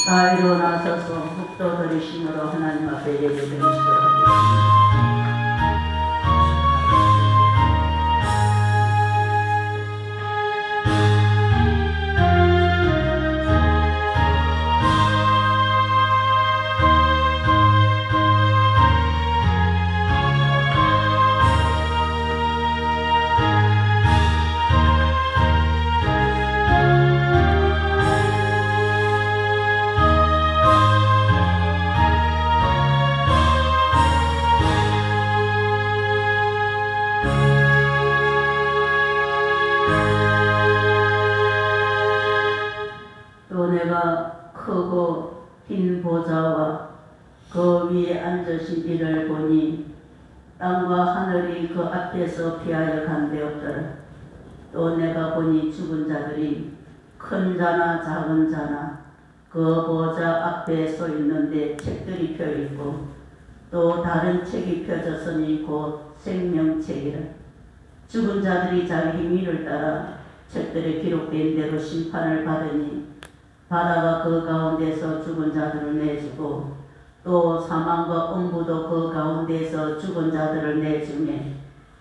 다 일어나셔서 묵도 들으심으로 하나님 앞에 예배드리시도록 하겠습니다. 또 내가 크고 흰 보좌와 그 위에 앉으신 이를 보니 땅과 하늘이 그 앞에서 피하여 간되었더라. 또 내가 보니 죽은 자들이 큰 자나 작은 자나 그 보좌 앞에 서 있는데 책들이 펴 있고 또 다른 책이 펴졌으니 곧 생명책이라. 죽은 자들이 자기 행위를 따라 책들에 기록된 대로 심판을 받으니 바다가 그 가운데서 죽은 자들을 내주고 또 사망과 음부도 그 가운데서 죽은 자들을 내주매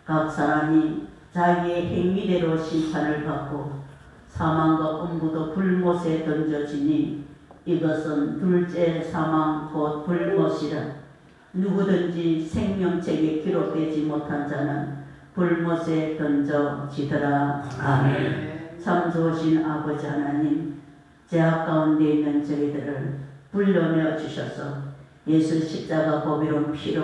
각 사람이 자기의 행위대로 심판을 받고 사망과 음부도 불못에 던져지니 이것은 둘째 사망 곧 불못이라. 누구든지 생명책에 기록되지 못한 자는 불못에 던져지더라. 아멘. 참 좋으신 아버지 하나님, 죄악 가운데 있는 저희들을 불러내어 주셔서 예수 십자가 보배로운 피로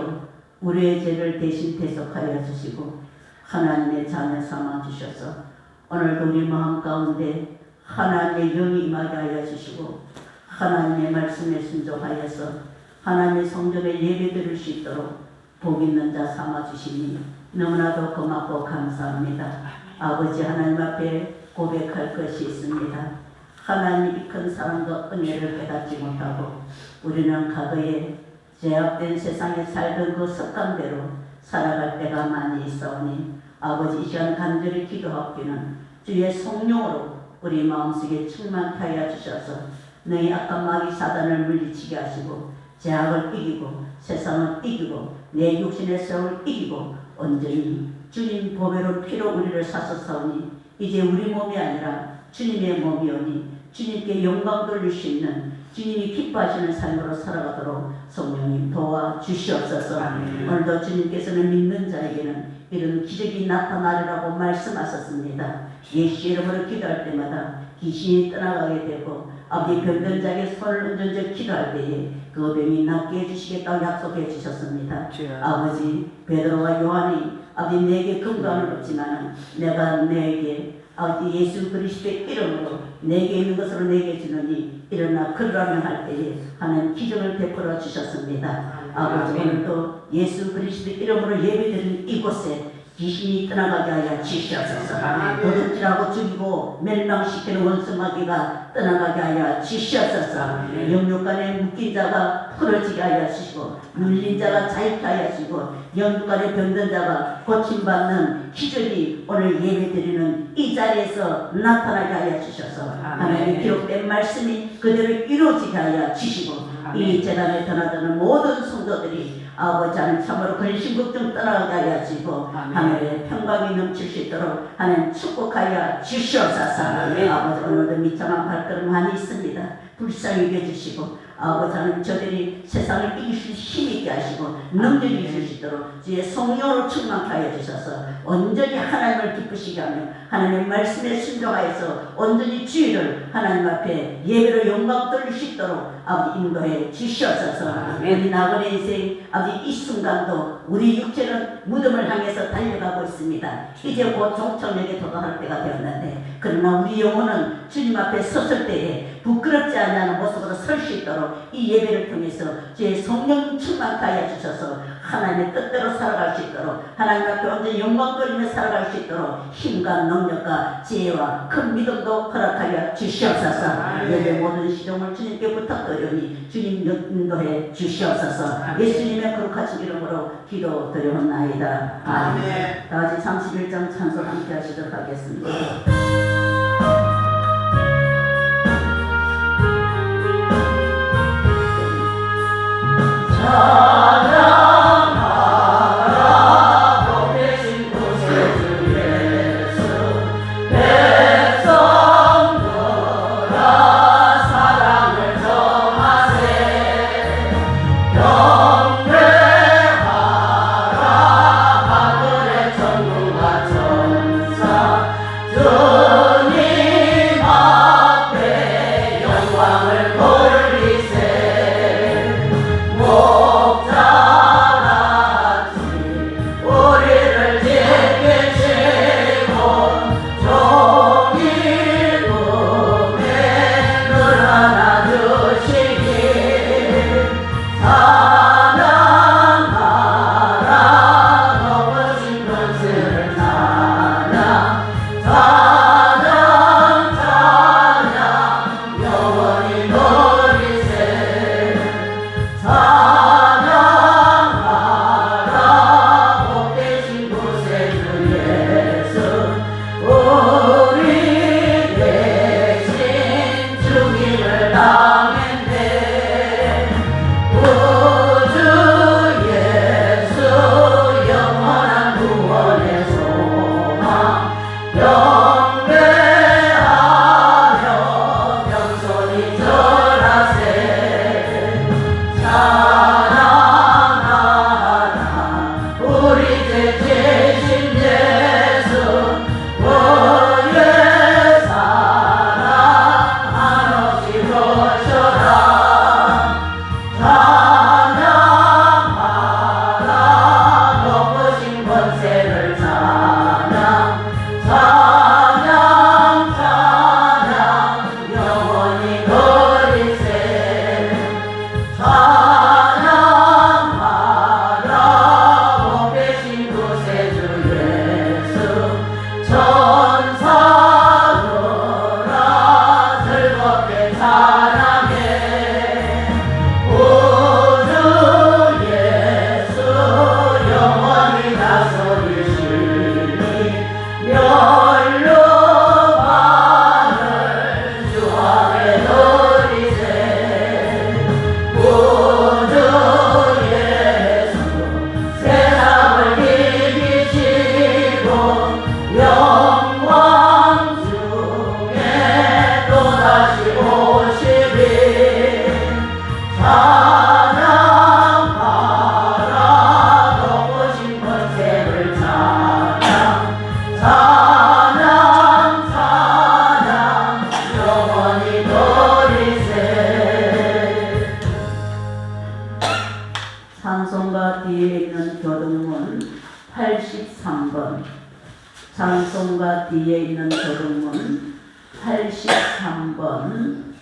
우리의 죄를 대신 대속하여 주시고 하나님의 자녀 삼아 주셔서 오늘도 우리 마음 가운데 하나님의 영이 임하게 하여 주시고 하나님의 말씀에 순종하여서 하나님의 성전에 예배드릴 수 있도록 복 있는 자 삼아 주시니 너무나도 고맙고 감사합니다. 아버지 하나님 앞에 고백할 것이 있습니다. 하나님이 큰 사랑과 은혜를 깨닫지 못하고 우리는 과거에 제약된 세상에 살던 그 습관대로 살아갈 때가 많이 있어오니 아버지 이 시간 간절히 기도하기는 주의 성령으로 우리 마음속에 충만케 하여 주셔서 너희 악한 마귀 사단을 물리치게 하시고 제약을 이기고 세상을 이기고 내 육신의 세월을 이기고 온전히 주님 보배로운 피로 우리를 사셨사오니 이제 우리 몸이 아니라 주님의 몸이오니 주님께 영광 돌릴 수 있는 주님이 기뻐하시는 삶으로 살아가도록 성령님 도와주시옵소서. 오늘도 주님께서는 믿는 자에게는 이런 기적이 나타나리라고 말씀하셨습니다. 예수 이름으로 기도할 때마다 귀신이 떠나가게 되고 아버지 병든 자에게 손을 얹어 기도할 때에 그 병이 낫게 해주시겠다고 약속해 주셨습니다. 아버지 베드로와 요한이 아버지 내게 근거는 없지만 내가 내게 아버지 예수 그리스도의 이름으로 내게 있는 것으로 내게 주느니 일어나 걸으라면 할 때에 하나님 기적을 베풀어 주셨습니다. 아버지 오늘도 예수 그리스도의 이름으로 예배드리는 이곳에 귀신이 떠나가게 하여 주시옵소서. 도둑질하고 죽이고 멸망시키는 원수마귀가 떠나가게 하여 주시옵소서. 영육간에 묶인 자가 풀어지게 하여 주시고 눌린 자가 자유케 하여 주시고 영육간에 병든 자가 고침받는 기적이 오늘 예배드리는 이 자리에서 나타나게 하여 주셔서 하나님 기록된 말씀이 그대로 이루어지게 하여 주시고 이 재단에 떠나드는 모든 성도들이 아버지 하나님 참으로 근심 걱정 떠나가게 하여 주시고 하늘의 평강이 넘칠 수 있도록 하나님 축복하여 주시옵소서. 아버지 오늘도 미참한 발걸음 많이 있습니다. 불쌍히 여겨주시고 아버지 하나님 저들이 세상을 이길 수 힘 있게 하시고 능력이 있을 수 있도록 주의 성령으로 충만케 하여 주셔서 온전히 하나님을 기쁘시게 하며 하나님의 말씀에 순종하여서 온전히 주의를 하나님 앞에 예배로 영광 돌릴 수 있도록 아버지 인도해 주시옵소서. 우리 나그네 인생 아버지 이 순간도 우리 육체는 무덤을 향해서 달려가고 있습니다. 이제 곧 종천역에 도달할 때가 되었는데 그러나 우리 영혼은 주님 앞에 섰을 때에 부끄럽지 않은 모습으로 설 수 있도록 이 예배를 통해서 주의 성령 충만케 하여 주셔서 하나님의 뜻대로 살아갈 수 있도록 하나님 앞에 온전히 영광 돌리며 살아갈 수 있도록 힘과 능력과 지혜와 큰 믿음도 허락하여 주시옵소서. 예배 모든 시종을 주님께 부탁드리니 주님 인도해 주시옵소서. 예수님의 거룩하신 이름으로 기도드려옵나이다. 아멘. 다같이 31장 찬송 함께 하시도록 하겠습니다. 찬송가 뒤에 있는 교동문 83번. 찬송가 뒤에 있는 교동문 83번.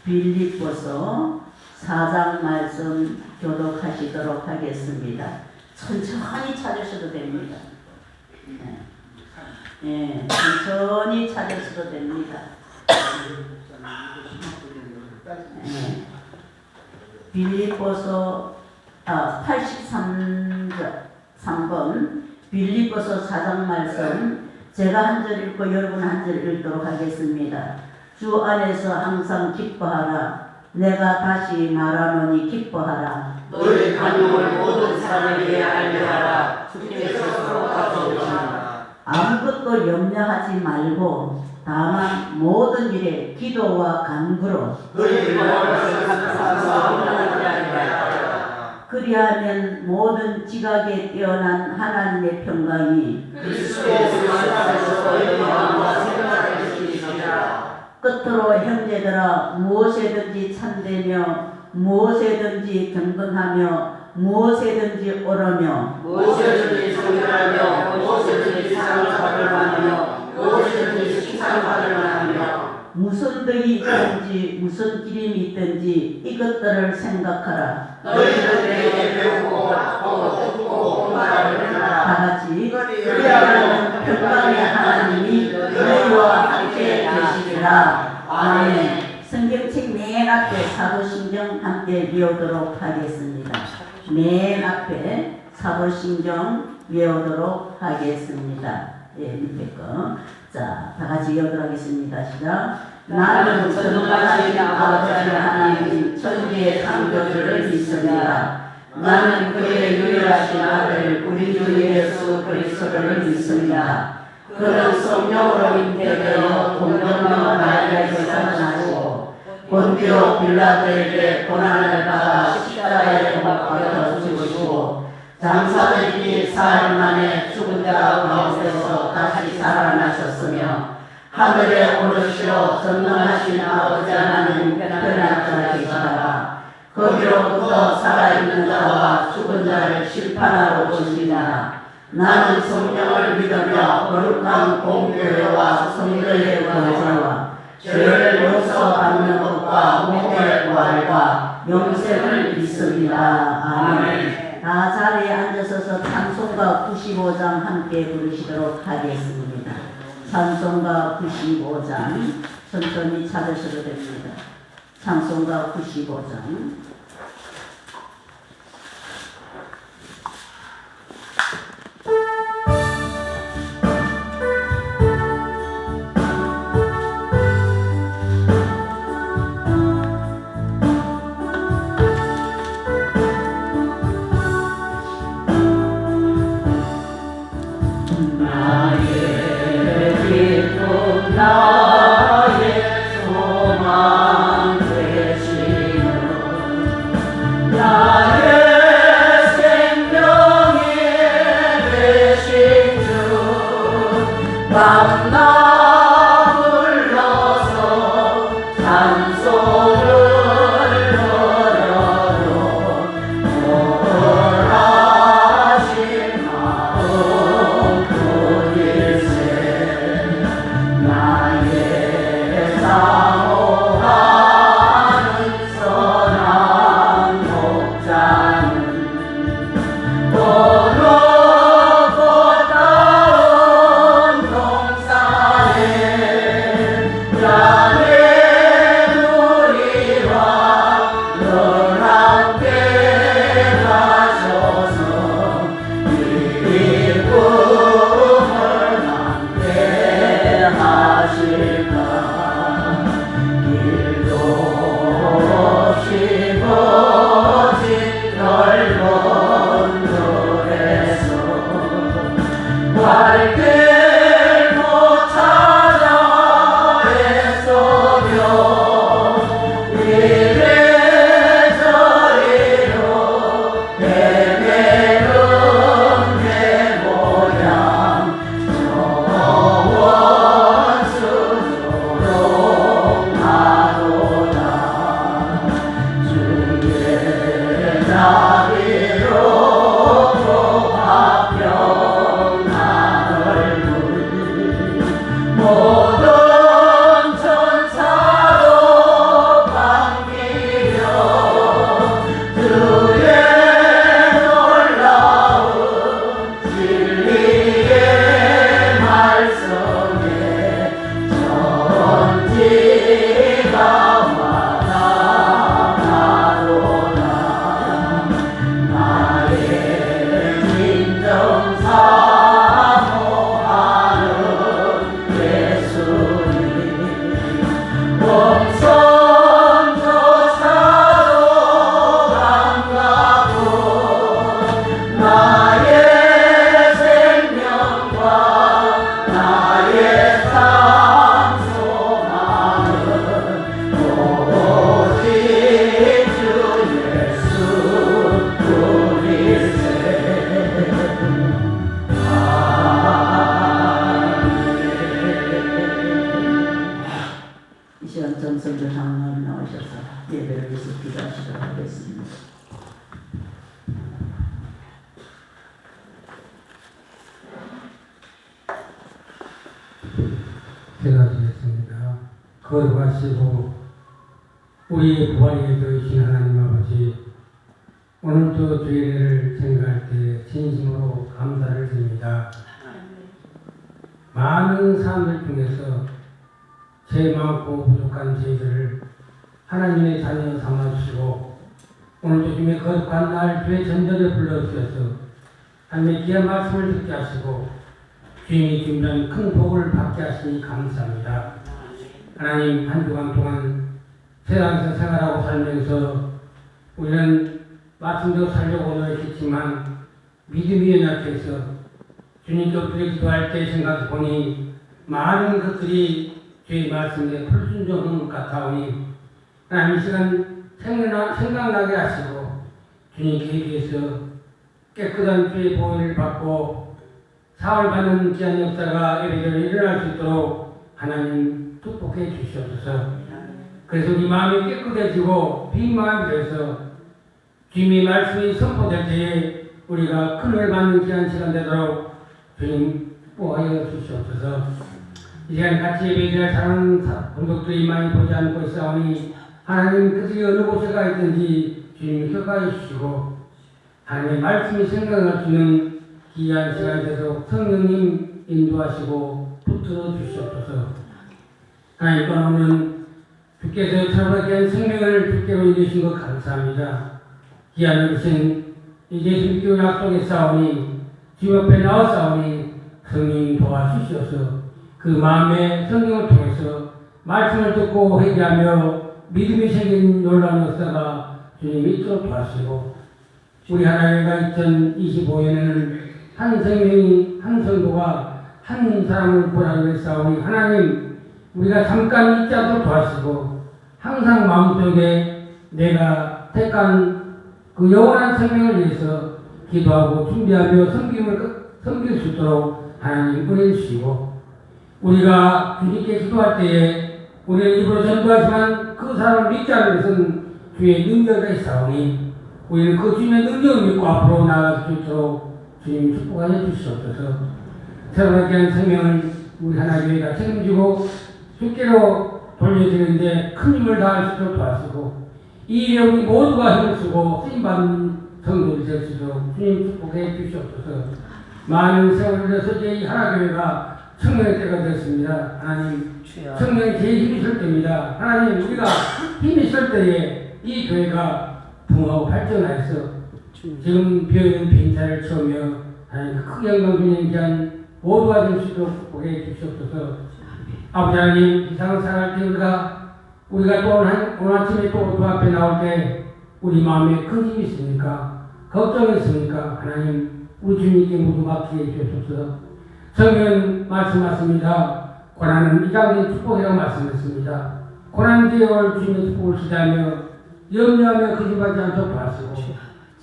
빌립보서 4장 말씀 교독하시도록 하겠습니다. 천천히 찾으셔도 됩니다. 천천히 찾으셔도 됩니다. 빌립보서 83번 빌립보서 4장 말씀 제가 한 절 읽고 여러분 한 절 읽도록 하겠습니다. 주 안에서 항상 기뻐하라. 내가 다시 말하노니 기뻐하라. 너희 간용을 모든 사람에게 알게 하라. 주께서 서로 가져오시나. 아무것도 염려하지 말고 다만 모든 일에 기도와 간구로 너희 마음을 감사하며 하나님께 그리하면 모든 지각에 뛰어난 하나님의 평강이 그리스도의 안에서 너희 마음과 생각을 지키시리라. 끝으로 형제들아 무엇에든지 참되며 무엇에든지 경건하며 무엇에든지 옳으며 무엇이든지 정결하며 무엇이든지 상을 받을 만하며 무엇이든지 칭찬받을 만하며 무슨 덕이 있든지 무슨 기림이 있든지 이것들을 생각하라. 너희들에게 배우고 듣고 공부하라. 다 같이 그리하면 평강의 하나님이 너희와 함께 계시리라. 아멘. 성경책 맨 앞에 사도신경 함께 외우도록 하겠습니다. 맨 앞에 사도신경 외우도록 하겠습니다. 밑에 거. 자, 다 같이 외우도록 하겠습니다. 시작. 나는 전능하신 아버지 하나님 천지의 창조주를 믿습니다. 나는 그의 유일하신 아들 우리 주 예수 그리스도를 믿습니다. 그는 성령으로 잉태되어 동정녀 마리아에서 나시고 본디오 빌라도에게 고난을 받아 십자가에 못 박혀 죽으시고 장사되기 사흘 만에 죽은 자 가운데서 다시 살아나셨으며 하늘에 오르시어 전능하신 아버지 하나님 편한 자 계시다가 거기로부터 살아있는 자와 죽은 자를 심판하러 오시리라. 나는 성령을 믿으며 거룩한 공교회와 성도의 거제와 죄를 용서받는 것과 몸의 부활과 영생을 믿습니다. 아멘. 다 자리에 앉으셔서 찬송가 95장 함께 부르시도록 하겠습니다. 찬송가 95장 천천히 찾으셔도 됩니다. 찬송가 95장 기도하시겠습니다. 거룩하시고 우리의 부활이 되신 하나님 아버지, 오늘도 주일을 생각할 때 진심으로 감사를 드립니다. 많은 사람들 중에서 죄 많고 부족한 저희들을 하나님의 자녀 삼아주시고 오늘도 주님의 거룩한 날 주의 전전에 불러주셔서 하나님의 귀한 말씀을 듣게 하시고 주님이 주님이라는 큰 복을 받게 하시니 감사합니다. 하나님, 한 주간 동안 세상에서 생활하고 살면서 우리는 말씀대로 살려고 노력했지만 믿음이 연약해서 주님께 엎드려 기도할 때 생각해 보니 많은 것들이 주의 말씀에 불순종한 것 같아오니 하나님, 이 시간 생각나게 하시고 주님께 위해서 깨끗한 주의 보호를 받고 사흘받는 귀한 역사가 예배대로 일어날 수 있도록 하나님 축복해 주시옵소서. 그래서 우리 마음이 깨끗해지고 빈 마음이 되어서 주님의 말씀이 선포될 때에 우리가 큰 은혜를 받는 귀한 시간 되도록 주님 보호하여 주시옵소서. 이 시간 같이 예배드릴 사랑하는 본독들이 많이 보지 않고 있사오니 하나님 그들이 어느 곳에 가 있든지 주님 협가해 주시고 하나님의 말씀이 생각할 수 있는 귀한 시간이 되도록 성령님 인도하시고 붙들어 주시옵소서. 하나님, 오늘은 주께서 저에게 한 생명을 주께로 인도하신 것 감사합니다. 귀한 어르신 예수 믿기로 약속에 싸우니 주 옆에 나와 싸우니 성령님 도와주시옵소서. 그 마음에 성령을 통해서 말씀을 듣고 회개하며 믿음이 생긴 놀라운 역사가 주님 있도록 도와주시고 우리 하나님과 2025년에는 한 생명이 한 성도가 한 사람을 보라고 했사오니 하나님, 우리가 잠깐 잊지 않도록 도와주시고 항상 마음속에 내가 택한 그 영원한 생명을 위해서 기도하고 준비하며 섬길 수 있도록 하나님 은혜 주시고 우리가 주님께 기도할 때에 우리는 입으로 전도하지만 그 사람을 믿지 않는 것은 주의 능력이 있사오니 우리는 그 주님의 능력을 믿고 앞으로 나아갈 수 있도록 주님 축복하여 주시옵소서. 새롭게 한 생명을 우리 하나교회가 책임지고 주께로 돌려드리는데 큰 힘을 다할 수 있도록 도와주시고 이 일에 우리 모두가 힘을 쓰고 쓰임받는 성도들이 될 수 있도록 주님 축복해 주시옵소서. 많은 세월을 들여서 이제 이 하나교회가 청년의 때가 되었습니다. 하나님, 청년이 제일 힘이 있을 때입니다. 하나님, 우리가 힘이 있을 때에 이 교회가 붕하고 발전하여서 지금 비어있는 빈자를 채우며 하나님 크게 영광 주님 귀한 모두가 될 수 있도록 축복해 주시옵소서. 아버지 하나님, 이 세상을 살아갈 때 우리가 또 오늘 아침에 또 그 앞에 나올 때 우리 마음에 큰 힘이 있습니까? 걱정이 있습니까? 하나님, 우리 주님께 모두 맡기게 해주옵소서. 성경은 말씀하십니다. 고난은 이장된 축복이라고 말씀했습니다. 고난 뒤에 올 주님의 축복을 기대하며 염려하며 거짓말하지 않도록 도와주시고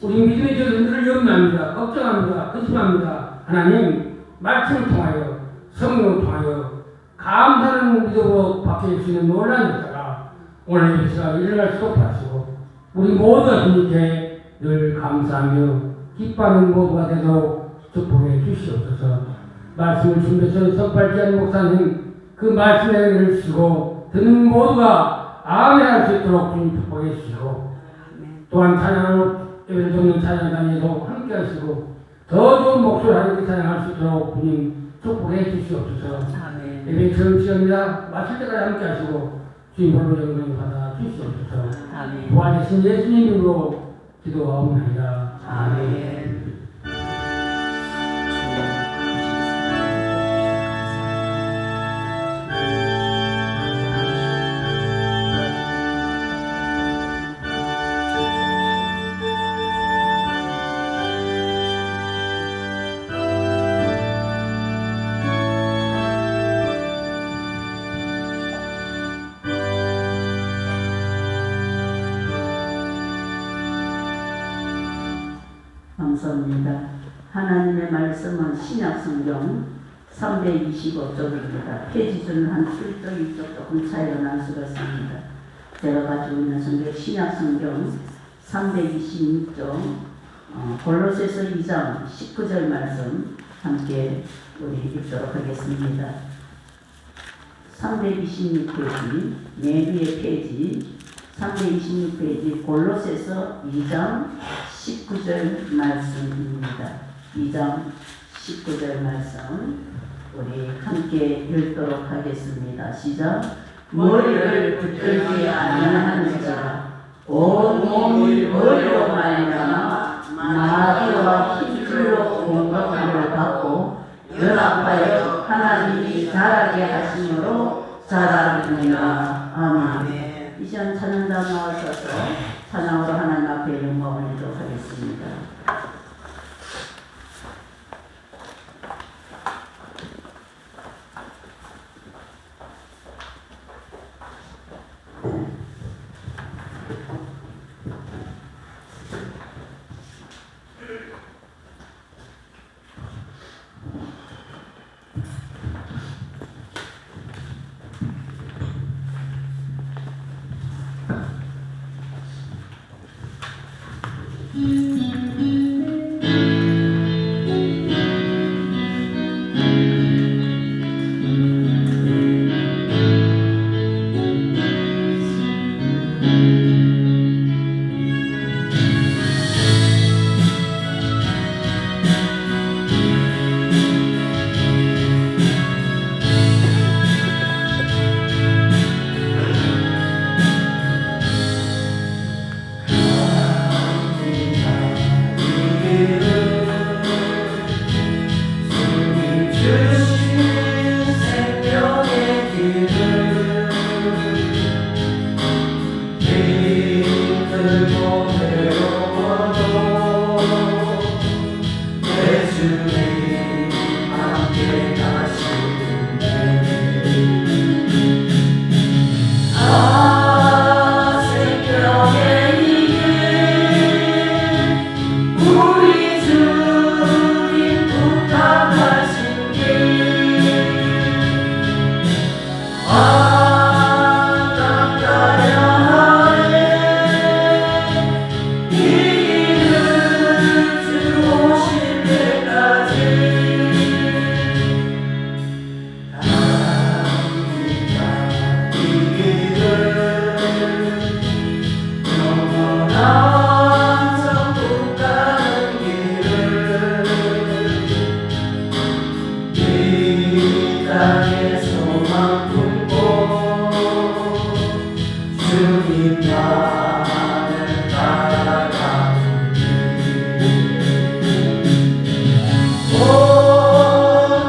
우리 믿음의 저들을 염려합니다. 걱정합니다. 거짓말합니다. 하나님 말씀을 통하여 성령을 통하여 감사하는 믿음으로 바뀔 수 있는 놀라운 역사가 오늘 역사가 일어날 수 있도록 도와주시고 우리 모두가 주님께 늘 감사하며 기뻐하는 모두가 되도록 축복해 주시옵소서. 말씀을 준비해서 석발기한 목사님 그 말씀의 은혜를 주시고 듣는 모두가 아멘할 수 있도록 주님 축복해 주시고 또한 찬양으로 예배를 듣는 찬양단에도 함께 하시고 더 좋은 목소리로 하나님께 찬양할 수 있도록 주님 축복해 주시옵소서. 예배 처음 시간입니다. 마칠 때까지 함께 하시고 주님 홀로 영광 받아 주시옵소서. 부활하신 예수님 이름으로 기도하옵나이다. 아멘. 감사합니다. 하나님의 말씀은 신약성경 325쪽입니다. 페이지수는 한 1쪽, 2쪽 조금 차이가 날 수가 있습니다. 제가 가지고 있는 성경 신약성경 326쪽 골로새서 2장 19절 말씀 함께 우리 읽도록 하겠습니다. 326페이지, 내 위의 페이지 326페이지 골로새서 2장 19절 말씀입니다. 2장 19절 말씀 우리 함께 읽도록 하겠습니다. 시작. 머리를 붙들지 아니하는 자 온 몸이 머리로 말미암아 마귀와 힘줄로 공격함을 받고 연합하여 하나님이 자라게 하심으로 자라느니라. 아멘. 이 시간 찬양단 나와셔서 찬양으로 하나님 앞에 영광을 드리도록 하겠습니다. 주 나를 따라가니 오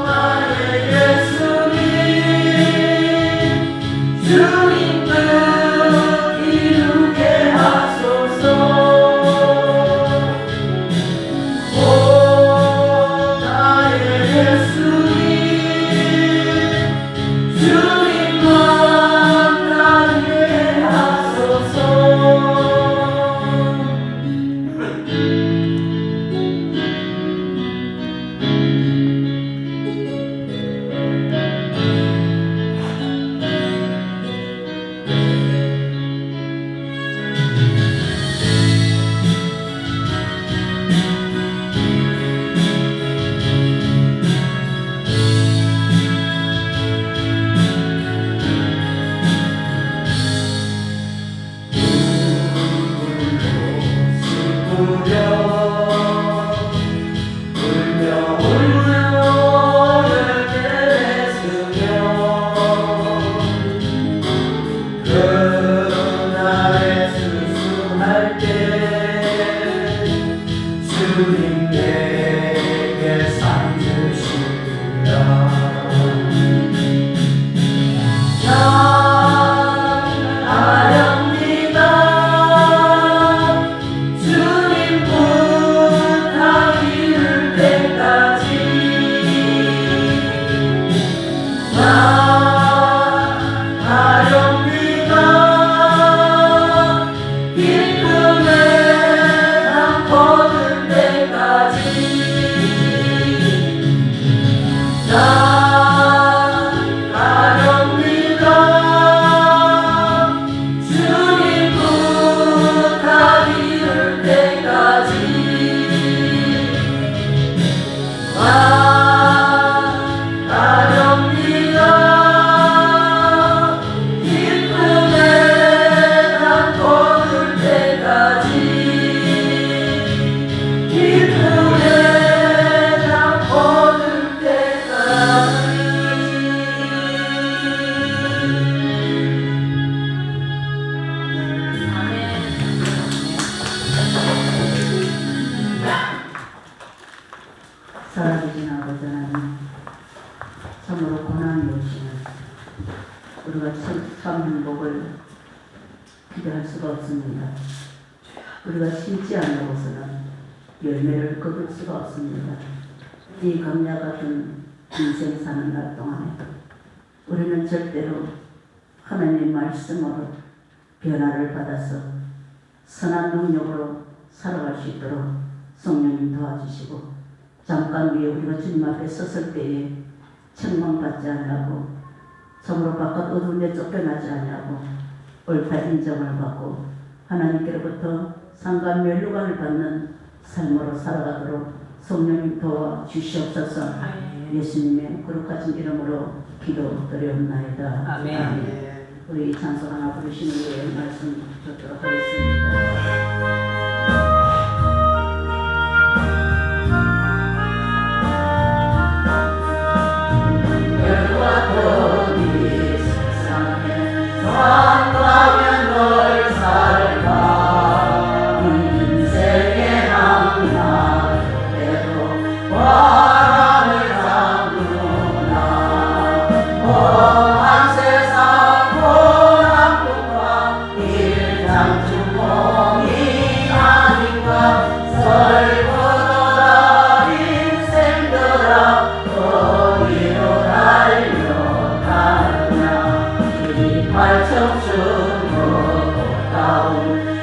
나의 예수님 주님 뜻 이루게 하소서 오 나의 예수님 주님만 나게 하소서 주님 내게 상 주시리라 난 아렵니다 주님 부탁 이룰 때까지 난 아렵니다 기쁨에 거둘 때까지 난 가렵니다 주님 부탁 이룰 때까지 난 가렵니다 기쁨에 난 거둘 때까지 기쁨에 다 거둘 때까지 살아계신 아버지 하나님, 참으로 고난이 오시면 우리가 참 행복을 기대할 수가 없습니다. 우리가 심지 않고서는 열매를 거둘 수가 없습니다. 이 감야 같은 인생 사는 날 동안에 우리는 절대로 하나님 말씀으로 변화를 받아서 선한 능력으로 살아갈 수 있도록 성령님 도와주시고 잠깐 위에 우리가 주님 앞에 섰을 때에 책망받지 아니하고 참으로 바깥 어두운 데 쫓겨나지 아니하고 옳다 인정을 받고 하나님께로부터 상관 면류관을 받는 삶으로 살아가도록 성령님 도와주시옵소서. 예수님의 거룩하신 이름으로 기도드렸나이다. 아멘. 우리 찬송 하나 부르시는 후에 말씀 듣도록 하겠습니다. 산다면 널 살까 인생의 낭만에도 바람을 담그나 험한 세상 고난과 일장춘몽이 아닌가 설거더라 인생들아 어디로 달려가느냐 발청춘 고다운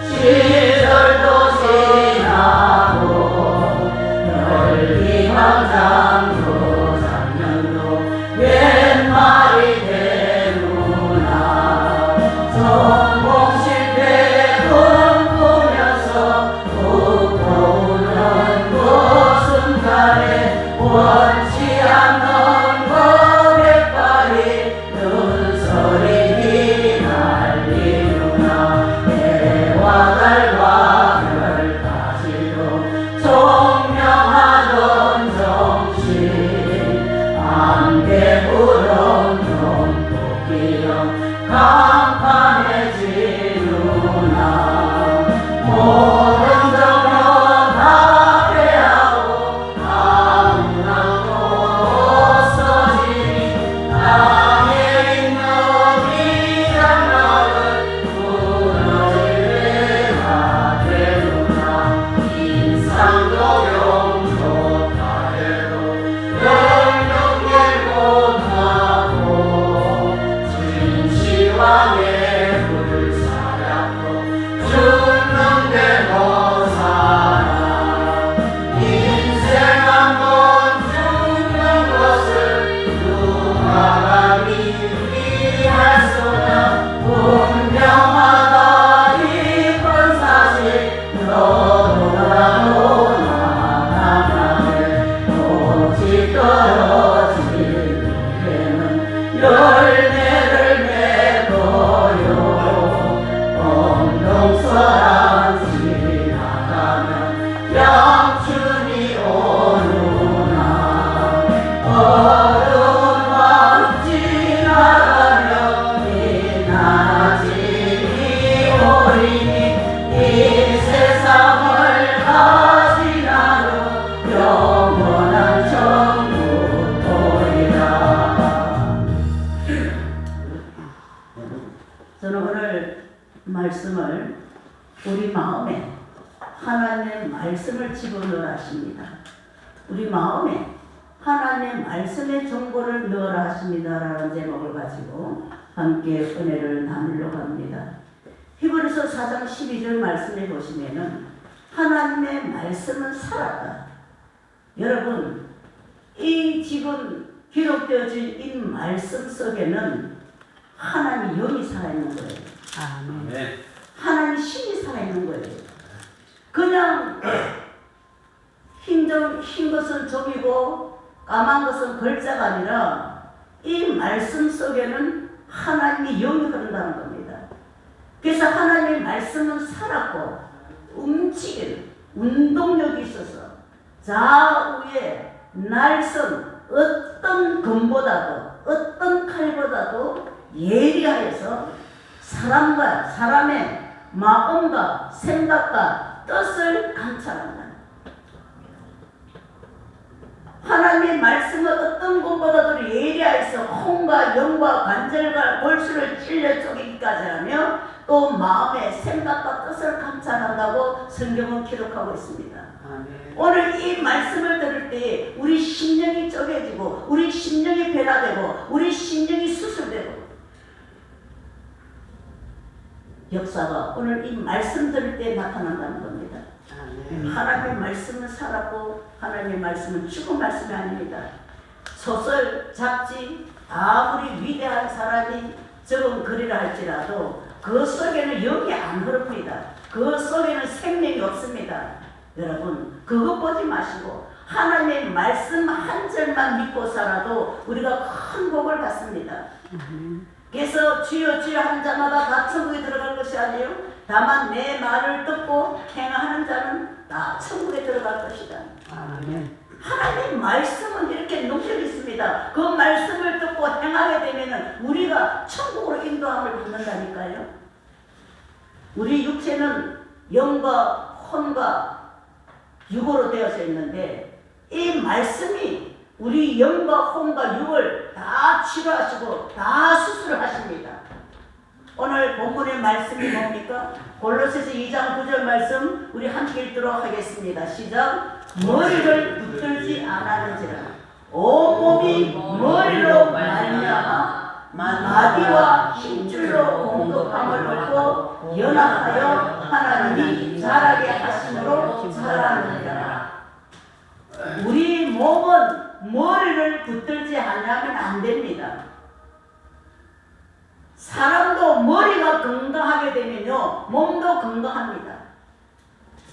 시절도 지나고 열기광장도 작년도 옛말이 되누나 성공 실패도 말씀을 우리 마음에 하나님의 말씀을 집어넣으라 하십니다. 우리 마음에 하나님의 말씀의 정보를 넣으라 하십니다라는 제목을 가지고 함께 은혜를 나누려고 합니다. 히브리서 4장 12절 말씀에 보시면은 하나님의 말씀은 살았다. 여러분, 이 지금 기록되어진 이 말씀 속에는 하나님 영이 살아있는 거예요. 아멘. 하나님 신이 살아있는 거예요. 그냥 흰 것은 점이고 까만 것은 글자가 아니라 이 말씀 속에는 하나님의 영이 흐른다는 겁니다. 그래서 하나님의 말씀은 살았고 움직이는 운동력이 있어서 좌우에 날선 어떤 검보다도 어떤 칼보다도 예리하여서 사람과 사람의 마음과 생각과 뜻을 감찰한다. 하나님의 말씀은 어떤 것보다도 예리하여서 혼과 영과 관절과 골수를 찔러 쪼개기까지 하며 또 마음의 생각과 뜻을 감찰한다고 성경은 기록하고 있습니다. 아멘. 오늘 이 말씀을 들을 때 우리 심령이 쪼개지고 우리 심령이 변화되고 우리 심령이 수술되고 역사가 오늘 이 말씀 들을 때 나타난다는 겁니다. 하나님의 말씀은 살았고 하나님의 말씀은 죽은 말씀이 아닙니다. 소설, 잡지 아무리 위대한 사람이 적은 글이라 할지라도 그 속에는 영이 안 흐릅니다. 그 속에는 생명이 없습니다. 여러분, 그것 보지 마시고 하나님의 말씀 한 절만 믿고 살아도 우리가 큰 복을 받습니다. 그래서 주여 주여 하는 자마다 다 천국에 들어갈 것이 아니요 다만 내 말을 듣고 행하는 자는 다 천국에 들어갈 것이다. 아멘. 하나님의 말씀은 이렇게 능력이 있습니다. 그 말씀을 듣고 행하게 되면 우리가 천국으로 인도함을 받는다니까요. 우리 육체는 영과 혼과 육으로 되어져 있는데 이 말씀이 우리 영과 혼과 육을 다 치료하시고 다 수술을 하십니다. 오늘 본문의 말씀이 뭡니까? 골로새서 2장 9절 말씀 우리 함께 읽도록 하겠습니다. 시작. 머리를 붙들지 않았는지라 온몸이 머리로 말미암아 마디와 힘줄로 공급함을 얻고 연합하여 하나님이 자라게 하심으로 자라느니라. 우리 몸은 머리를 붙들지 않으면 안 됩니다. 사람도 머리가 건강하게 되면요 몸도 건강합니다.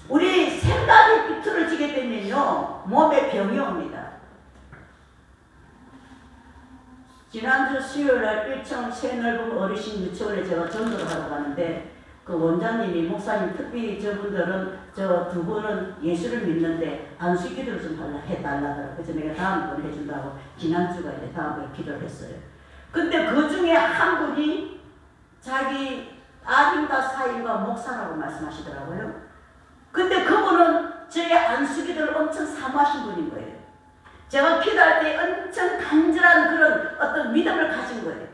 우리 생각이 비틀어지게 되면요 몸에 병이 옵니다. 지난주 수요일날 1층 새넓은 어르신 유치원에 제가 전도를 하러 가는데 그 원장님이 목사님 특히 저분들은 저 두 분은 예수를 믿는데 안수 기도를 좀 해달라더라고요. 그래서 내가 다음번에 해준다고 지난주가 이제 다음번에 기도를 했어요. 근데 그 중에 한 분이 자기 아들과 사이가 목사라고 말씀하시더라고요. 근데 그분은 저의 안수 기도를 엄청 사모하신 분인 거예요. 제가 기도할 때 엄청 간절한 그런 어떤 믿음을 가진 거예요.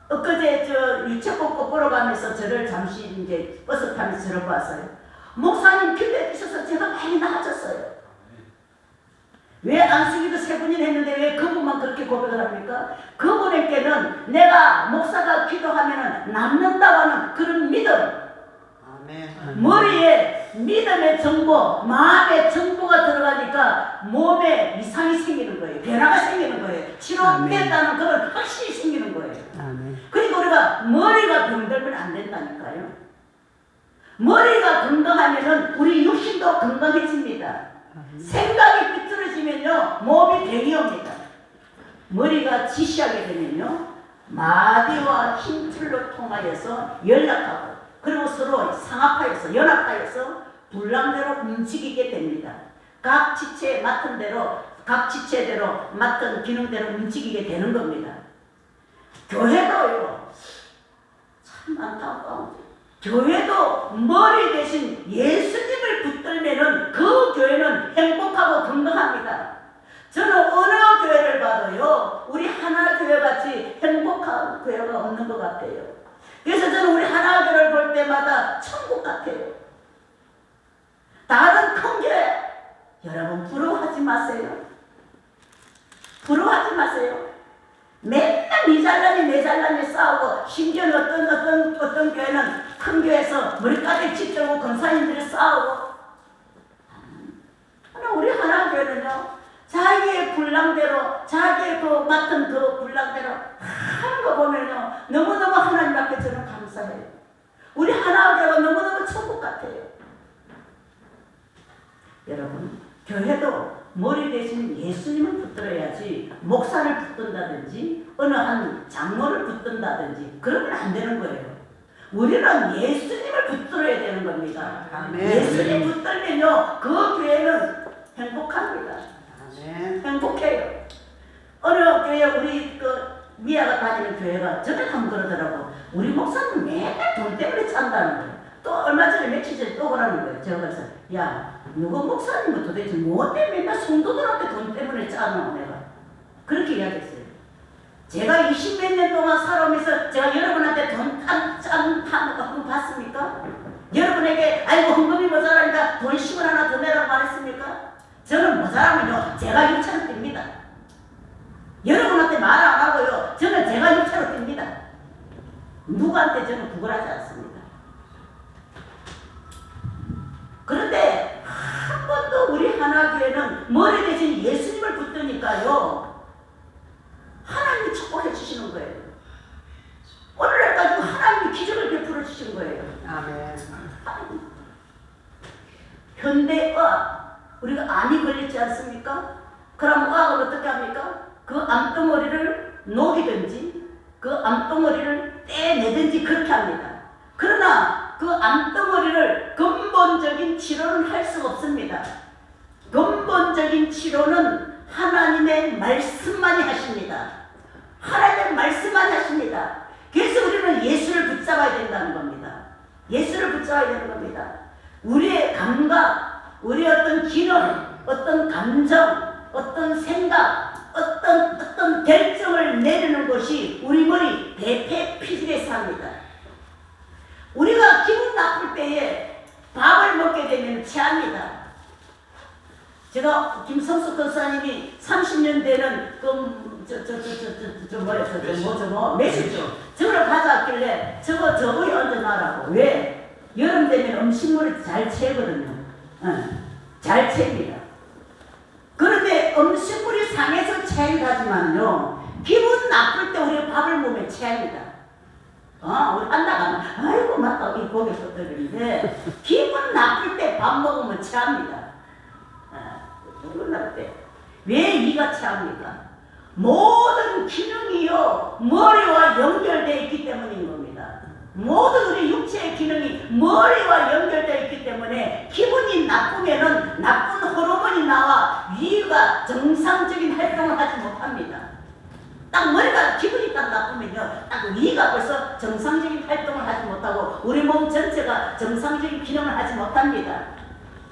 엊그제 저 유채꽃 보러 가면서 저를 잠시 이제 버스 타면서 저를 봤어요. 목사님 기도해 주셔서 제가 많이 나아졌어요. 왜 안수기도 3분이나 했는데 왜 그분만 그렇게 고백을 합니까? 그분에게는 내가 목사가 기도하면 낫는다고 하는 그런 믿음, 아멘. 머리에 믿음의 정보, 마음의 정보가 들어가니까 몸에 이상이 생기는 거예요. 변화가 생기는 거예요. 치료됐다는 그런 확신이 생기는 거예요. 아멘. 그러니까 우리가 머리가 병들면 안 된다니까요. 머리가 건강하면은 우리 육신도 건강해집니다. 생각이 비틀어지면요 몸이 병이 옵니다. 머리가 지시하게 되면요 마디와 힘줄로 통하여서 연락하고 그리고 서로 상합하여서 연합하여서 불량대로 움직이게 됩니다. 각 지체에 맡은 대로 각 지체대로 맡은 기능대로 움직이게 되는 겁니다. 교회도요 참 안타까운데 교회도 머리 대신 예수님을 붙들면은 그 교회는 행복하고 건강합니다. 저는 어느 교회를 봐도요 우리 하나 교회 같이 행복한 교회가 없는 것 같아요. 그래서 저는 우리 하나교를 볼 때마다 천국 같아요. 다른 큰 교회 여러분 부러워하지 마세요. 부러워하지 마세요. 맨날 니 잘나니 내 잘나니 싸우고, 심지어는 어떤 교회는 큰 교회에서 머리카락에 찢들고 권사님들이 싸우고. 우리 하나교회는요, 자기의 분량대로, 자기의 그 맡은 그 분량대로 하는 거 보면요, 너무너무 하나님 앞에 저는 감사해요. 우리 하나교회가 너무너무 천국 같아요. 여러분, 교회도 머리 대신 예수님을 붙들어야지, 목사를 붙든다든지 어느 한 장로를 붙든다든지 그러면 안 되는 거예요. 우리는 예수님을 붙들어야 되는 겁니다. 아멘. 예수님 붙들면요, 그 교회는 행복합니다. 아멘. 행복해요. 어느 교회, 우리 미아가 다니는 교회가 전에 한번 그러더라고. 우리 목사님 맨날 돈 때문에 찬다는 거예요. 또 얼마 전에 며칠 전에 또 그러는 거예요. 제가 그래서, 야, 누구 목사님은 도대체 뭐 때문에 맨날 성도들한테 돈 때문에 짜노? 내가 그렇게 이야기했어요. 제가 20몇 년 동안 살아오면서 제가 여러분한테 돈 짠 받습니까? 여러분에게 아이고 헌금이 모자라니까 돈 10원 하나 더 내라고 말했습니까? 저는 모자라면요, 제가 6천원 띱니다. 여러분한테 말 안 하고요, 저는 제가 6천원 띱니다. 누구한테 저는 구걸하지 않습니다. 그런데 한 번도 우리 하나교회는 머리 대신 예수님을 붙드니까요, 하나님이 축복해 주시는 거예요. 오늘날까지 하나님이 기적을 베풀어 주신 거예요. 아멘. 현대의학, 우리가 암이 걸리지 않습니까? 그럼 의학은 어떻게 합니까? 그 암덩어리를 녹이든지 그 암덩어리를 떼내든지 그렇게 합니다. 그러나 그 암덩어리를 근본적인 치료는 할 수가 없습니다. 근본적인 치료는 하나님의 말씀만이 하십니다. 하나님의 말씀만이 하십니다. 그래서 우리는 예수를 붙잡아야 된다는 겁니다. 예수를 붙잡아야 되는 겁니다. 우리의 감각, 우리의 어떤 기능, 어떤 감정, 어떤 생각, 어떤 결정을 내리는 것이 우리 머리 대패피질에서 합니다. 우리가 기분 나쁠 때에 밥을 먹게 되면 체합니다. 제가 김성수 권사님이 30년 되는 매실주 저걸 가져왔길래 저거 얹어놔라고. 왜? 여름 되면 음식물이 잘 채거든요. 잘 챕니다. 그런데 음식물이 상해서 체하긴 하지만요, 기분 나쁠 때 우리가 밥을 먹으면 체합니다. 우리 안 나가면 아이고 맞다 이 고개 뻗어리는데 기분 나쁠 때 밥 먹으면 체합니다. 기분 나쁠 때 왜 이가 체합니까? 모든 기능이요 머리와 연결되어 있기 때문인 겁니다. 모든 우리 육체의 기능이 머리와 연결되어 있기 때문에 기분이 나쁘면은 나쁜 호르몬이 나와 위가 정상적인 활동을 하지 못합니다. 딱 머리가 기분이 딱 나쁘면요, 딱 위가 벌써 정상적인 활동을 하지 못하고 우리 몸 전체가 정상적인 기능을 하지 못합니다.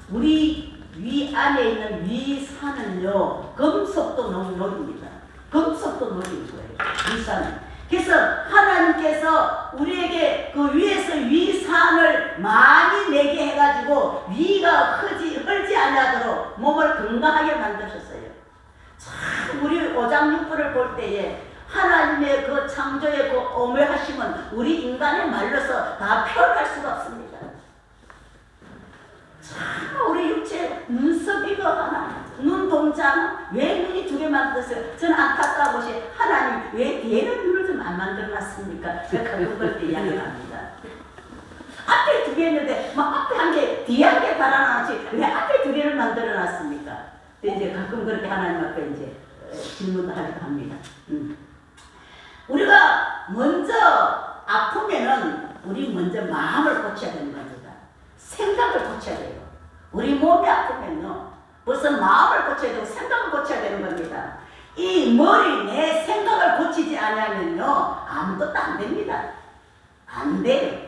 우리 위 안에 있는 위산은요, 금속도 노립니다. 금속도 노리는 거예요, 위산은. 그래서 하나님께서 우리에게 그 위에서 위산을 많이 내게 해가지고 위가 헐지 아니하도록 몸을 건강하게 만드셨어요. 참 우리 오장육부를 볼 때에 하나님의 그 창조의 그 오묘하심은 우리 인간의 말로서 다 표현할 수가 없습니다. 참 우리 육체 눈썹 이거 하나, 눈 동자 하나, 왜 눈이 두 개 만들었어요? 저는 안타까운 것이 하나님 왜 뒤에는 눈을 좀 안 만들어놨습니까? 제가 그걸 때 이야기를 합니다. 앞에 두 개 있는데 뭐 앞에 한 개, 뒤에 한 개 달아놨지 왜 앞에 두 개를 만들어놨습니까? 이제 가끔 그렇게 하나님 앞에 이제 질문을 하기도 합니다. 우리가 먼저 아프면은 우리 먼저 마음을 고쳐야 되는 겁니다. 생각을 고쳐야 돼요. 우리 몸이 아프면요, 벌써 마음을 고쳐야 되고 생각을 고쳐야 되는 겁니다. 이 머리 내 생각을 고치지 않으면요 아무것도 안 됩니다. 안 돼요.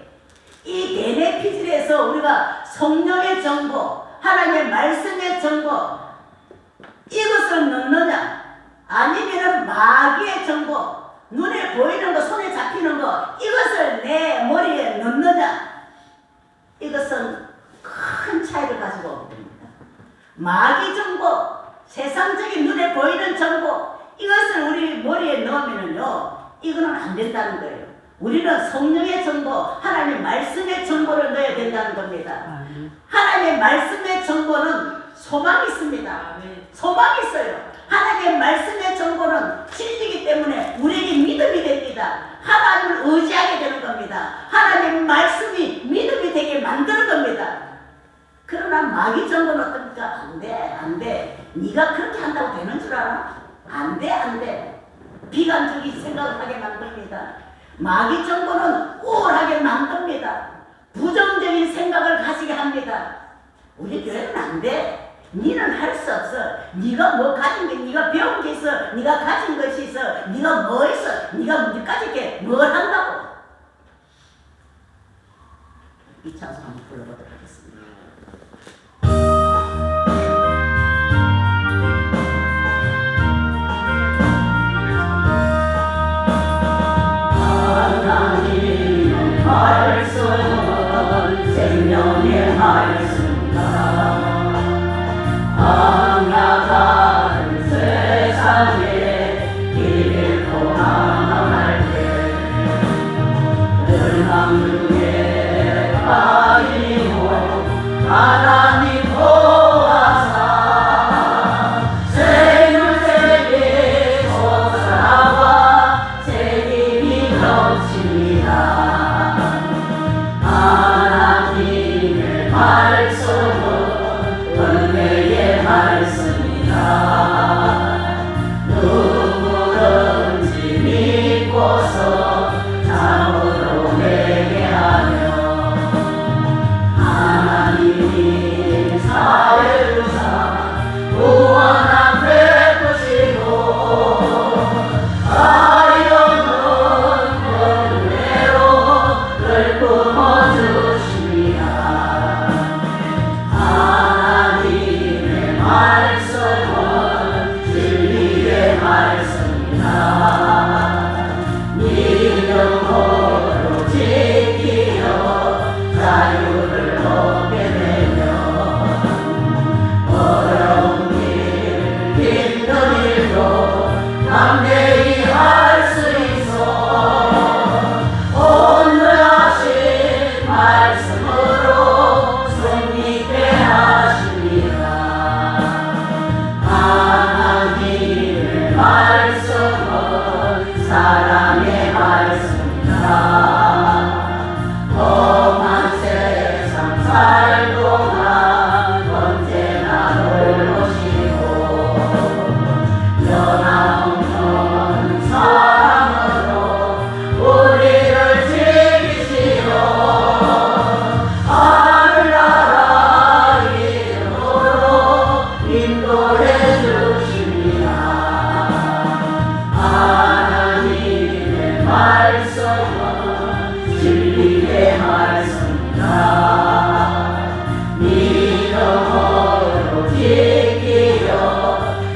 이 대뇌피질에서 우리가 성령의 정보, 하나님의 말씀의 정보 이것을 넣느냐, 아니면은 마귀의 정보, 눈에 보이는 거, 손에 잡히는 거, 이것을 내 머리에 넣느냐, 이것은 큰 차이를 가지고 오게 됩니다. 마귀 정보, 세상적인 눈에 보이는 정보, 이것을 우리 머리에 넣으면요, 이거는 안 된다는 거예요. 우리는 성령의 정보, 하나님의 말씀의 정보를 넣어야 된다는 겁니다. 하나님의 말씀의 정보는 소망이 있습니다. 소망이 있어요. 하나님의 말씀의 정보는 진리이기 때문에 우리에게 믿음이 됩니다. 하나님을 의지하게 되는 겁니다. 하나님의 말씀이 믿음이 되게 만드는 겁니다. 그러나 마귀 정보는 어떻습니까? 안 돼, 안 돼. 네가 그렇게 한다고 되는 줄 알아? 안 돼, 안 돼. 비관적인 생각을 하게 만듭니다. 마귀 정보는 우울하게 만듭니다. 부정적인 생각을 가지게 합니다. 우리 교회는 안 돼. 니는 할 수 없어. 네가 뭐 가진 게, 네가 배운 게 있어. 네가 가진 것이 있어. 네가 뭐 있어. 네가 어디까지 이렇게 뭘 한다고. 이 찬송 한번 불러보도록 하겠습니다. 하나님의 말씀은 생명의 말씀이다. 나가는 세상에 길을 고난할 때 열망 중에 빠지고 하나님 도와사 생물새에 솟아와 새김이 넘칩니다. 하나님의 말씀은 은혜의 말씀이다. 누구든지 믿고서 참으로 내게 하며 하나님이 사회주사 구원함 베푸시고 아이언은 은혜로 늘 품어주십니다. 말씀은 진리의 말씀이다. 믿음으로 지키려 자유를 얻게 되며 어려운 길, 힘든 일도 담대히 할 수 있어 오늘 하신 말씀으로 승리케 하십니다. 하나님의 말씀은 사랑의 말씀이다. 험한 세상 살 동안 언제나 놀라시고 변함없는 사랑으로 우리를 지키시오. 하늘나라 이름으로 인도해 주십니다. 하나님의 말씀은 진리의 말씀이다. 믿음으로 지키려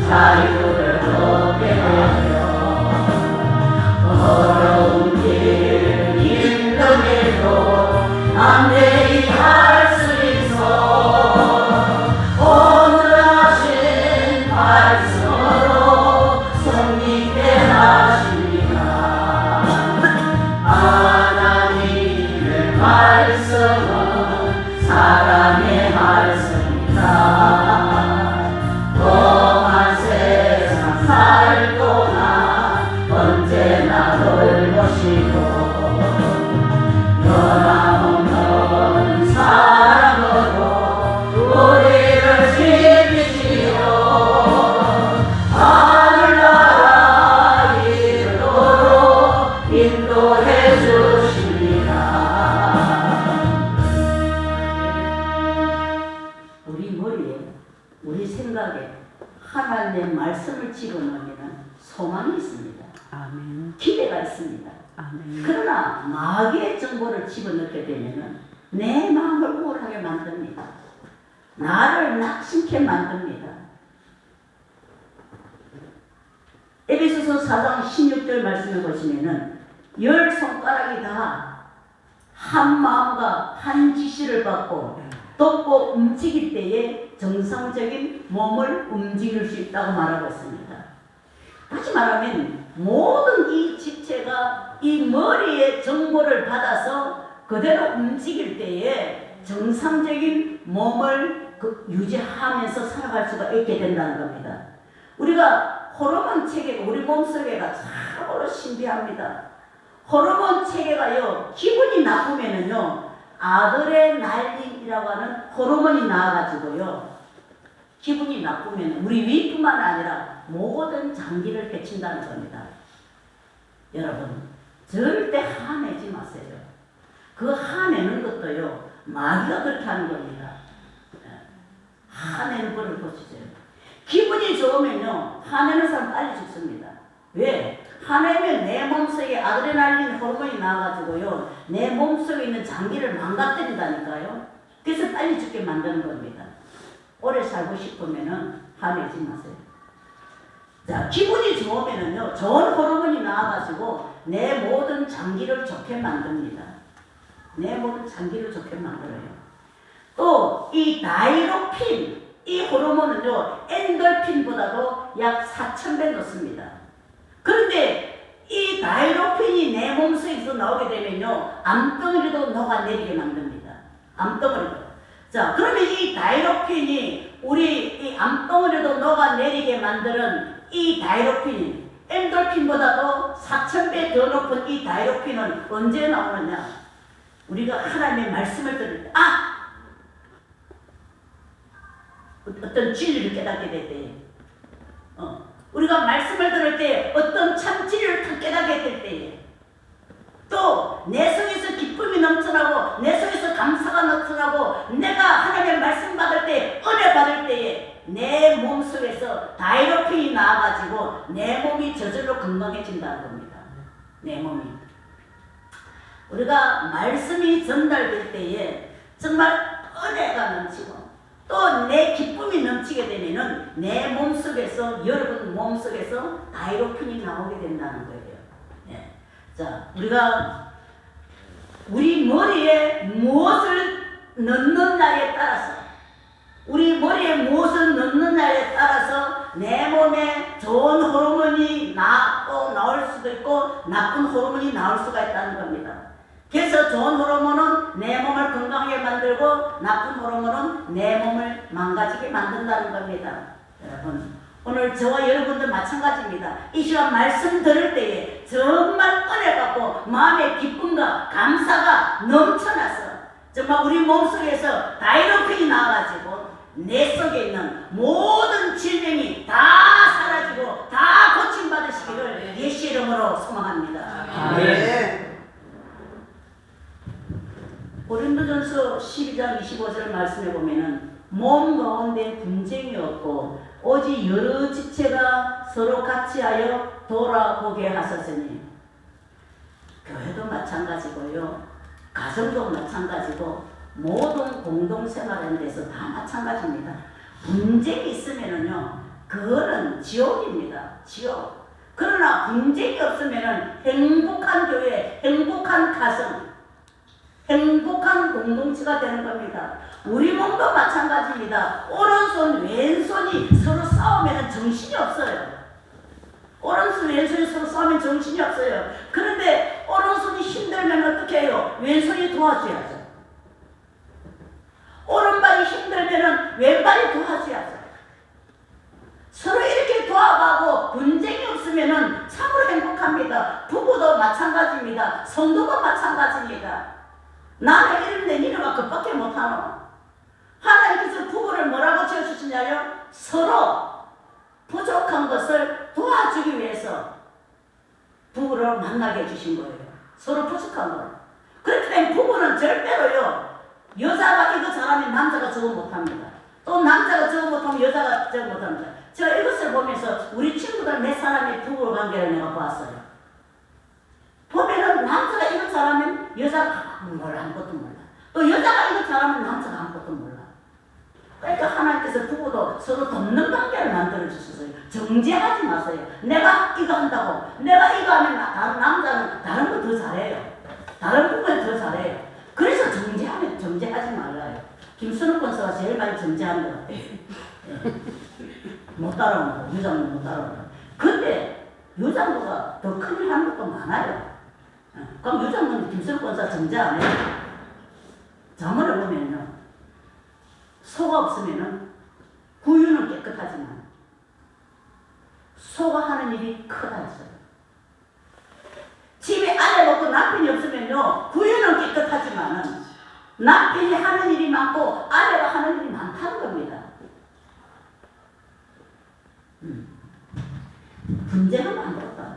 자유를 얻게 하며 어려운 길, 힘든 일도 담대히 할 수 있어 오늘 하신 말씀으로 승리케 하십니다. 하나님의 말씀은 사랑의 말씀이다. 험한 세상 살 동안 언제나 돌보시고 변함없는 사랑으로 우리를 지키시오. 하늘나라 이름으로 인도해 주십니다. 우리 머리에, 우리 생각에 하나님의 말씀을 집어넣으면 소망이 있습니다. 아멘. 기대가 있습니다. 아멘. 그러나 마귀의 정보를 집어넣게 되면 내 마음을 우울하게 만듭니다. 나를 낙심케 만듭니다. 에베소서 4장 16절 말씀을 보시면은 10손가락이 다 한 마음과 한 지시를 받고 돕고 움직일 때에 정상적인 몸을 움직일 수 있다고 말하고 있습니다. 다시 말하면 모든 이 지체가 이 머리의 정보를 받아서 그대로 움직일 때에 정상적인 몸을 유지하면서 살아갈 수가 있게 된다는 겁니다. 우리가 호르몬 체계가 우리 몸속에가 참으로 신비합니다. 호르몬 체계가요, 기분이 나쁘면은요, 아드레날린이라고 하는 호르몬이 나와가지고요, 기분이 나쁘면 우리 위뿐만 아니라 모든 장기를 해친다는 겁니다. 여러분, 절대 화내지 마세요. 그 화내는 것도요, 마귀가 그렇게 하는 겁니다. 화내는 거를 보시세요. 기분이 좋으면요, 화내는 사람 빨리 죽습니다. 왜? 화내면 내 몸속에 아드레날린 호르몬이 나와가지고요, 내 몸속에 있는 장기를 망가뜨린다니까요. 그래서 빨리 죽게 만드는 겁니다. 오래 살고 싶으면은 화내지 마세요. 자, 기분이 좋으면은요, 좋은 호르몬이 나와가지고 내 모든 장기를 좋게 만듭니다. 내 모든 장기를 좋게 만들어요. 또 이 다이로핀, 이 호르몬은요, 엔돌핀보다도 약 4,000배 높습니다. 그런데 이 다이로핀이 내 몸속에서 나오게 되면요, 암덩어리도 녹아내리게 만듭니다. 암덩어리도. 자, 그러면 이 다이로핀이 우리 이 암덩어리도 녹아내리게 만드는 이 다이로핀이 엔돌핀보다도 4,000배 더 높은 이 다이로핀은 언제 나오느냐? 우리가 하나님의 말씀을 들을 때, 어떤 진리를 깨닫게 될 때, 우리가 말씀을 들을 때 어떤 참 진리를 깨닫게 될 때에, 또 내 속에서 기쁨이 넘쳐나고 내 속에서 감사가 넘쳐나고 내가 하나님의 말씀 받을 때, 은혜 받을 때에 내 몸속에서 다이로핀이 나와가지고 내 몸이 저절로 건강해진다는 겁니다. 내 몸이. 우리가 말씀이 전달될 때에 정말 은혜가 넘치고 또 내 기쁨이 넘치게 되면은 내 몸속에서, 여러분 몸속에서 다이로핀이 나오게 된다는 거예요. 네. 자, 우리가 우리 머리에 무엇을 넣느냐에 따라서, 우리 머리에 무엇을 넣느냐에 따라서 내 몸에 좋은 호르몬이 나올 수도 있고 나쁜 호르몬이 나올 수가 있다는 겁니다. 그래서 좋은 호르몬은 내 몸을 건강하게 만들고 나쁜 호르몬은 내 몸을 망가지게 만든다는 겁니다. 여러분, 오늘 저와 여러분도 마찬가지입니다. 이 시간 말씀 들을 때에 정말 은혜 받고 마음의 기쁨과 감사가 넘쳐나서 정말 우리 몸속에서 다이로핀이 나와가지고 내 속에 있는 모든 질병이 다 사라지고 다 고침받으시기를 예수 이름으로 소망합니다. 아멘. 고린도전서 12장 25절 말씀해 보면은 몸 가운데 분쟁이 없고 오직 여러 지체가 서로 같이하여 돌아보게 하셨으니, 교회도 마찬가지고요, 가정도 마찬가지고 모든 공동생활하는 데서 다 마찬가지입니다. 분쟁이 있으면은요, 그거는 지옥입니다. 지옥. 그러나 분쟁이 없으면은 행복한 교회, 행복한 가정, 행복한 공동체가 되는 겁니다. 우리 몸도 마찬가지입니다. 오른손, 왼손이 서로 싸우면 정신이 없어요. 오른손, 왼손이 서로 싸우면 정신이 없어요. 그런데 오른손이 힘들면 어떻게 해요? 왼손이 도와줘야죠. 오른발이 힘들면 왼발이 도와줘야죠. 서로 이렇게 도와가고 분쟁이 없으면 참으로 행복합니다. 부부도 마찬가지입니다. 성도도 마찬가지입니다. 나는 이런데 니네가 그밖에 못하노. 하나님께서 부부를 뭐라고 지어주시냐요? 서로 부족한 것을 도와주기 위해서 부부를 만나게 해주신 거예요. 서로 부족한 걸. 그렇기 때문에 부부는 절대로요, 여자가 이거 잘하면 남자가 저거 못합니다. 또 남자가 저거 못하면 여자가 저거 못합니다. 제가 이것을 보면서 우리 친구들 몇 사람의 부부 관계를 내가 봤어요. 보면은 남자가 이거 잘하면 여자가 아무것도 몰라. 또 여자가 이거 잘하면 남자가 아무것도 몰라. 그러니까 하나님께서 부부도 서로 돕는 관계를 만들어 주셨어요. 정죄하지 마세요. 내가 이거 한다고, 내가 이거 하면 다른 남자는 다른 거 더 잘해요. 다른 부분에 더 잘해요. 그래서 정죄하지 말라요. 김순옥 권사가 제일 많이 정죄하는 것 같아요. 못 따라오는 거, 유장도 못 따라오는 거. 근데 유장도가 더 큰일 하는 것도 많아요. 그럼 유장도는 김순옥 권사 정죄 안 해요. 자문을 보면요, 소가 없으면은 구유는 깨끗하지만 소가 하는 일이 크다 했어요. 집에 아내 먹고 남편이 없으면요, 구유는 깨끗하지만은 남편이 하는 일이 많고 아내가 하는 일이 많다는 겁니다. 분쟁은 안 되었다.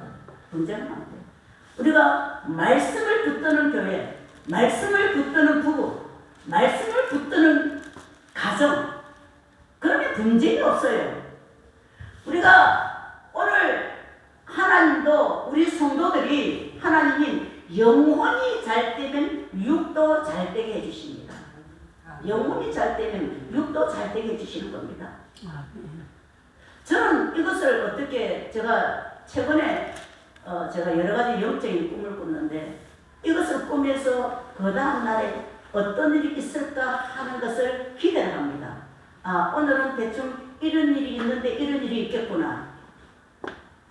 분쟁은 안 돼요. 우리가 말씀을 붙드는 교회, 말씀을 붙드는 부부, 말씀을 붙드는 가정, 그러면 분쟁이 없어요. 우리가 오늘 하나님도 우리 성도들이 하나님이 영혼이 잘 되면 육도 잘 되게 해주십니다. 영혼이 잘 되면 육도 잘 되게 해주시는 겁니다. 저는 이것을 어떻게, 제가 최근에 제가 여러 가지 영적인 꿈을 꿨는데 이것을 꾸면서 그 다음 날에 어떤 일이 있을까 하는 것을 기대를 합니다. 오늘은 대충 이런 일이 있는데 이런 일이 있겠구나.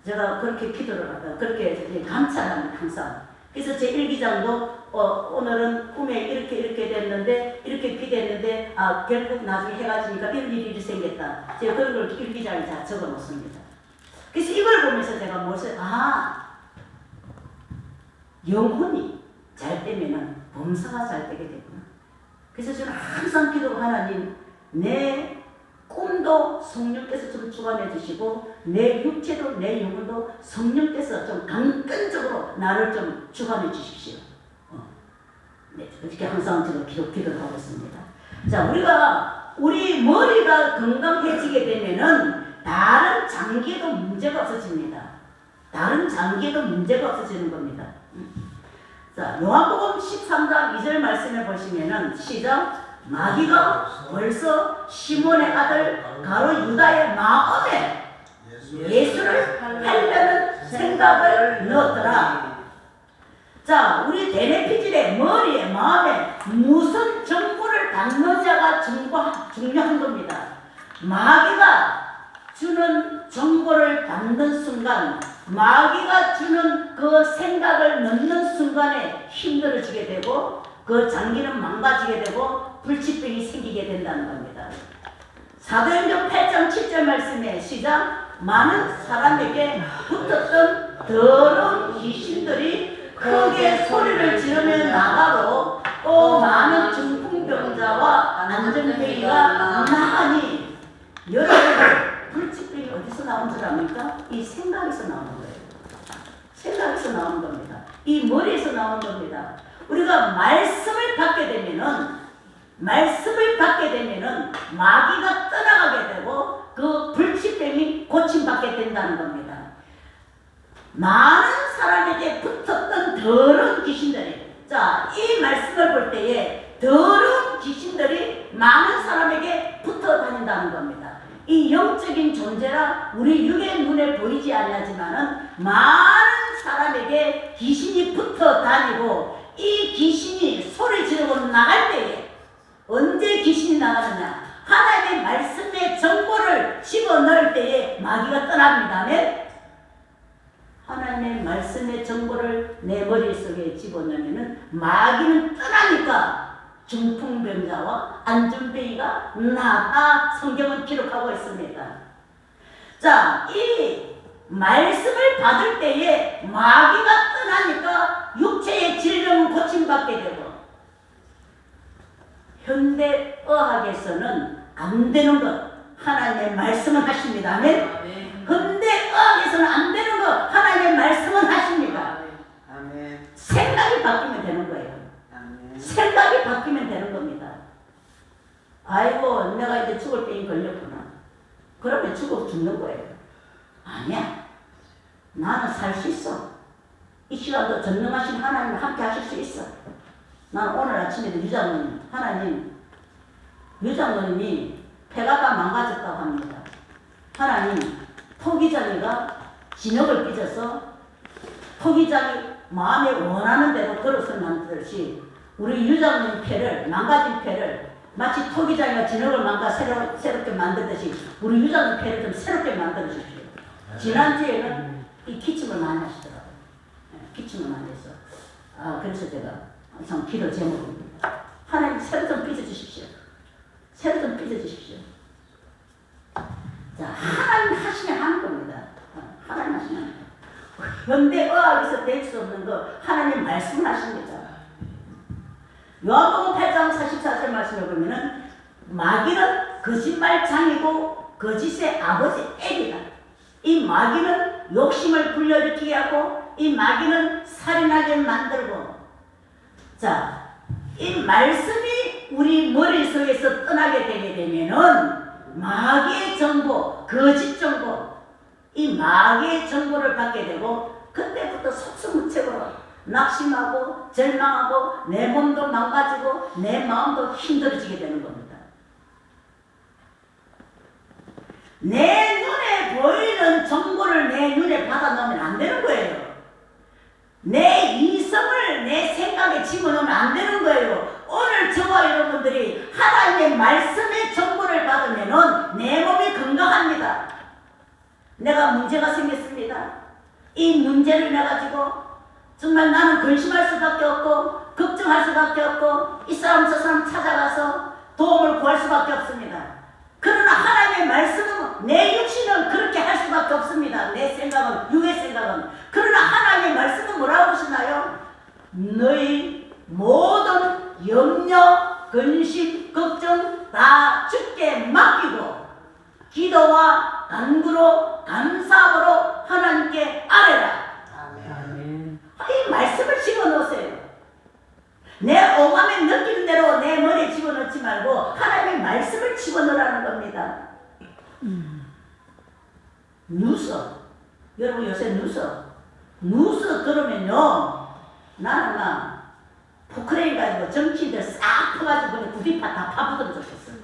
제가 그렇게 기도를 하다, 그렇게 감찰합니다, 항상. 그래서 제 일기장도 오늘은 꿈에 이렇게 됐는데, 이렇게 기대했는데, 결국 나중에 해가 지니까 이런 일이 생겼다. 제가 그런 걸 일기장에 다 적어 놓습니다. 그래서 이걸 보면서 제가 무엇을, 영혼이 잘 되면은 범사가 잘 되게 되구나. 그래서 저는 항상 기도로 하나님, 내 꿈도 성령께서 좀 주관해 주시고 내 육체도 내 영혼도 성령께서 좀 강건적으로 나를 좀 주관해 주십시오. 네, 이렇게 항상 제가 기도를 하고 있습니다. 자, 우리 머리가 건강해지게 되면은 다른 장기에도 문제가 없어집니다. 다른 장기에도 문제가 없어지는 겁니다. 자, 요한복음 13장 2절 말씀을 보시면은 시작. 마귀가 벌써 시몬의 아들 가로 유다의 마음에 예수를 하려는 생각을 넣었더라. 자, 우리 대뇌피질의 머리에 마음에 무슨 정보를 받는 자가 중요한 겁니다. 마귀가 주는 정보를 받는 순간, 마귀가 주는 그 생각을 넣는 순간에 힘들어지게 되고 그 장기는 망가지게 되고 불치병이 생기게 된다는 겁니다. 사도행전 8장 7절 말씀에 시작. 많은 사람에게 붙었던 더러운 귀신들이 크게 소리를 지르며 나가고 또 많은 중풍병자와 안전뱅이가 나하니, 여러분 불치병이 어디서 나온 줄 압니까? 이 생각에서 나오는 거예요. 생각에서 나오는 겁니다. 이 머리에서 나오는 겁니다. 우리가 말씀을 받게 되면은 마귀가 떠나가게 되고 그 불치병이 고침받게 된다는 겁니다. 많은 사람에게 붙었던 더러운 귀신들이, 자, 이 말씀을 볼 때에 더러운 귀신들이 많은 사람에게 붙어 다닌다는 겁니다. 이 영적인 존재라 우리 육의 눈에 보이지 않지만은 많은 사람에게 귀신이 붙어 다니고, 이 귀신이 소리 지르고 나갈 때에 언제 귀신이 나가느냐? 하나님의 말씀의 정보를 집어넣을 때에 마귀가 떠납니다. 네? 하나님의 말씀의 정보를 내 머릿속에 집어넣으면 마귀는 떠나니까 중풍병자와 안전뱅이가 나다, 성경은 기록하고 있습니다. 자, 이 말씀을 받을 때에 마귀가 떠나니까 육체의 질병은 고침받게 되고, 현대의학에서는 안 되는 것 하나님의 말씀은 하십니다. 아멘. 현대의학에서는 안 되는 것 하나님의 말씀은 하십니다. 아멘. 생각이 바뀌면 되는 거예요. 아멘. 생각이 바뀌면 되는 겁니다. 아이고, 내가 이제 죽을 병이 걸렸구나. 그러면 죽는 거예요. 아니야. 나는 살 수 있어. 이 시간도 전능하신 하나님과 함께 하실 수 있어. 난 오늘 아침에도 유장로님이 폐가 다 망가졌다고 합니다. 하나님, 토기장이가 진흙을 빚어서 토기장이 마음에 원하는 대로 그릇을 만들듯이 우리 유장님 패를 망가진 패를 마치 토기장이가 진흙을 새롭게 만들듯이 우리 유장님 패를 좀 새롭게 만들어 주십시오. 지난주에는 이 기침을 많이 하시더라고요. 기침을 많이 해서 그래서 제가 참 기도 제목입니다. 하나님 새로 좀 빚어주십시오. 새로 좀 빚어주십시오. 자, 하나님 하시면 하는 겁니다. 하나님 하시면 현대 의학에서 될 수 없는 거 하나님 말씀을 하십니다. 요한복음 8장 44절 말씀을 보면은 마귀는 거짓말장이고 거짓의 아버지 애기다. 이 마귀는 욕심을 불러일으키게 하고 이 마귀는 살인하게 만들고 자, 이 말씀이 우리 머릿속에서 떠나게 되게 되면은 마귀의 정보, 거짓 정보 이 마귀의 정보를 받게 되고 그때부터 속수무책으로 낙심하고 절망하고 내 몸도 망가지고 내 마음도 힘들어지게 되는 겁니다. 내 눈에 보이는 정보를 내 눈에 받아넣으면 안 되는 거예요. 내 이성을 내 생각에 집어넣으면 안 되는 거예요. 오늘 저와 여러분들이 하나님의 말씀의 정보를 받으면 내 몸이 건강합니다. 내가 문제가 생겼습니다. 이 문제를 인해 가지고 정말 나는 근심할 수밖에 없고 걱정할 수밖에 없고 이 사람 저 사람 찾아가서 도움을 구할 수밖에 없습니다. 그러나 하나님의 말씀은 내 육신은 그렇게 할 수밖에 없습니다. 내 생각은 육의 생각은. 그러나 하나님의 말씀은 뭐라고 하시나요? 너희 모든 염려, 근심, 걱정 다 주께 맡기고 기도와 간구로 감사함으로 하나님께 아뢰라. 아멘. 이 말씀을 집어넣으세요. 내 오감에 느끼는 대로 내 머리에 집어넣지 말고 하나님의 말씀을 집어넣으라는 겁니다. 누서. 여러분 요새 누서 들으면요 나는 막 포크레인 가지고 정치인들 싹 퍼가지고 그냥 구디파 다 파묻으면 좋겠어요.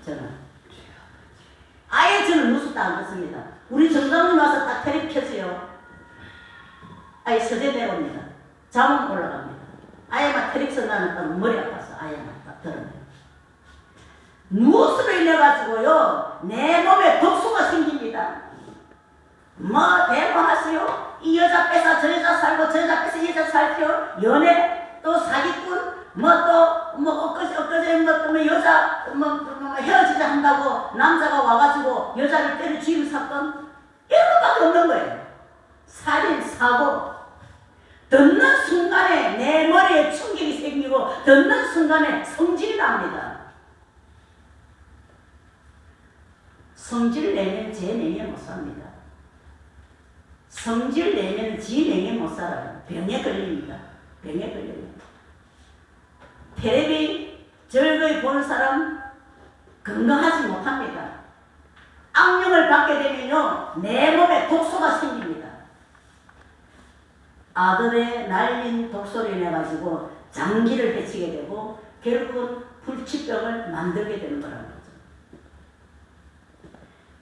저는 아예 저는 뉴스도 안 듣습니다. 우리 정강님 와서 딱 테레비 켜세요. 아예 서재 내려옵니다. 잠은 올라갑니다. 아예 막 테레비에서 나는 머리 아파서 아예 막 들으면 뉴스로 인해 가지고요 내 몸에 독소가 생깁니다. 뭐 대모하세요? 이 여자 뺏어 저 여자 살고 저 여자 뺏어 이 여자 살죠. 연애 또 사기꾼 엊그제 뭐 여자 헤어지자 한다고 남자가 와가지고 여자를 때려 죽이는 사건 이런 것밖에 없는 거예요. 살인 사고 듣는 순간에 내 머리에 충격이 생기고 듣는 순간에 성질이 납니다. 성질 내면 제 냉에 못 삽니다. 성질 내면 지 냉에 못 살아요. 병에 걸립니다. 병에 걸려요. 텔레비 즐거이 보는 사람 건강하지 못합니다. 악령을 받게 되면요 내 몸에 독소가 생깁니다. 아들의 날린 독소로 인해 가지고 장기를 해치게 되고 결국은 불치병을 만들게 되는 거라는 거죠.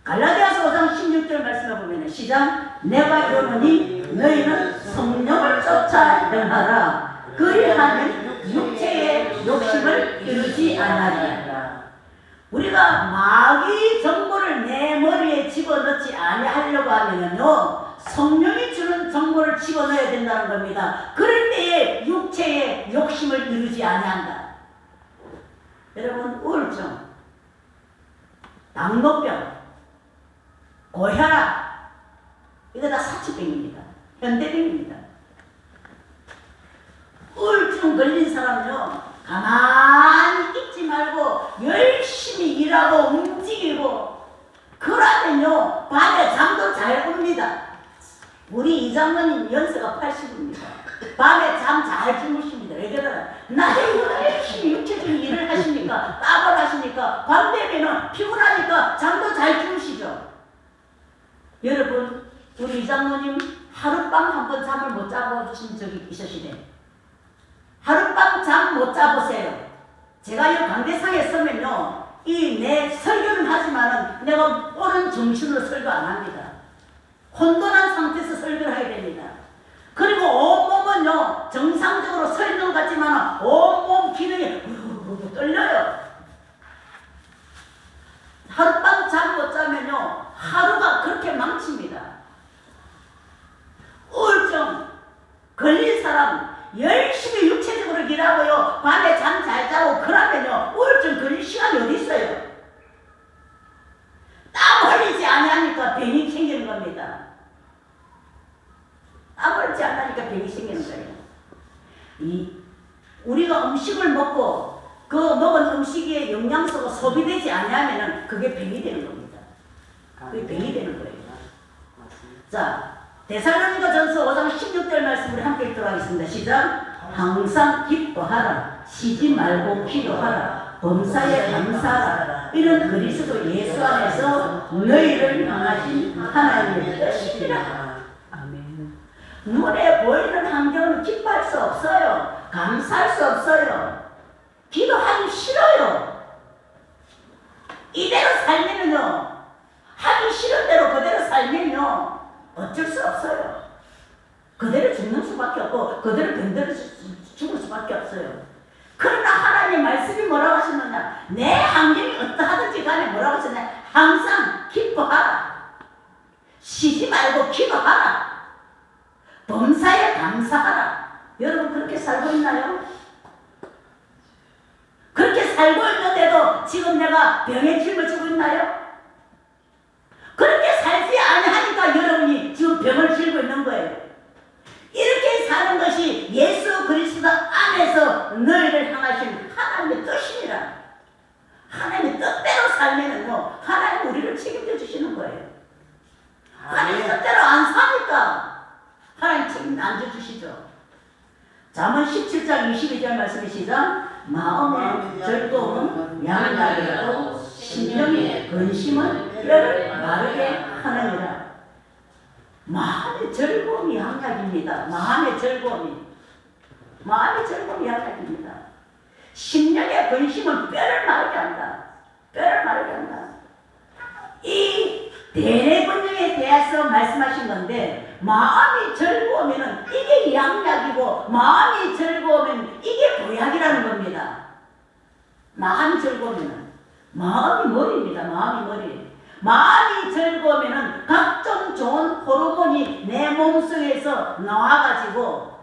갈라디아서 5장 16절 말씀을 보면 시작 내가 이르노니 너희는 성령을 쫓아 행하라 그리하면 육체의 욕심을 이루지 아니하리라. 우리가 마귀 정보를 내 머리에 집어넣지 아니하려고 하면요 성령이 주는 정보를 집어넣어야 된다는 겁니다. 그럴 때에 육체의 욕심을 이루지 아니한다. 여러분 우울증, 당뇨병, 고혈압 이거 다 사치병입니다. 현대병입니다. 우울증 걸린 사람은요 가만히 있지 말고 열심히 일하고 움직이고 그러면요 밤에 잠도 잘 옵니다. 우리 이장모님 연세가 80입니다. 밤에 잠 잘 주무십니다. 왜 그러나 낮에 열심히 육체적인 일을 하시니까 땀을 하시니까 밤 되면은 피곤하니까 잠도 잘 주무시죠. 여러분 우리 이장모님 하룻밤 한 번 잠을 못 자고 주신 적이 있으시네. 하룻밤 잠 못 자보세요. 제가 이 강대상에 서면요 이 내 설교는 하지만은 내가 옳은 정신으로 설교 안 합니다. 혼돈한 상태에서 설교를 하게 됩니다. 그리고 온몸은요 정상적으로 서 있는 것 같지만 온몸 기능이 떨려요. 하룻밤 잠 못 자면요 하루가 그렇게 망칩니다. 우울증 걸린 사람 열심히 육체적으로 일하고요 밤에 잠 잘 자고 그러면요 우울증 걸릴 시간이 어디 있어요? 땀 흘리지 않으니까 병이 생기는 겁니다. 땀 흘리지 않으니까 병이 생기는 거예요. 우리가 음식을 먹고 그 먹은 음식의 영양소가 소비되지 않으면 그게 병이 되는 겁니다. 그게 병이 되는 거예요. 자, 데살로니가전서 5장 16절 말씀 우리 함께 읽도록 하겠습니다. 시작. 항상 기뻐하라. 쉬지 말고 기도하라. 범사에 감사하라. 이는 그리스도 예수 안에서 너희를 향하신 하나님의 뜻이니라. 아멘. 눈에 보이는 환경은 기뻐할 수 없어요. 감사할 수 없어요. 기도하기 싫어요. 이대로 살면요 하기 싫은 대로 그대로 살면요 어쩔 수 없어요. 그대로 죽는 수밖에 없고 그대로 병들어 죽을 수밖에 없어요. 그러나 하나님의 말씀이 뭐라고 하셨느냐, 내 환경이 어떠하든지 간에 뭐라고 하셨냐, 항상 기뻐하라. 쉬지 말고 기도하라. 범사에 감사하라. 여러분 그렇게 살고 있나요? 그렇게 살고 있는데도 지금 내가 병에 짊어지고 있나요? 그렇게 살지 아니하니까 여러분이 지금 병을 짊고 있는 거예요. 이렇게 사는 것이 예수 그리스도 안에서 너희를 향하신 하나님의 뜻이니라. 하나님의 뜻대로 살면은요 하나님 우리를 책임져 주시는 거예요. 하나님 뜻대로 안 사니까 하나님 책임 안 져주시죠. 잠언 17장 22절 말씀이 시작. 마음의 즐거움은 양락이라도 심령의 근심은 뼈를 마르게 하느니라. 마음의 즐거움이 양락입니다. 마음의 즐거움이 양락입니다. 심령의 근심은 뼈를 마르게 한다. 뼈를 마르게 한다. 이 대뇌근육에 대해서 말씀하신 건데, 마음이 즐거우면 이게 양약이고 마음이 즐거우면 이게 보약이라는 겁니다. 마음이 즐거우면 마음이 머리입니다. 마음이 즐거우면 각종 좋은 호르몬이 내 몸속에서 나와가지고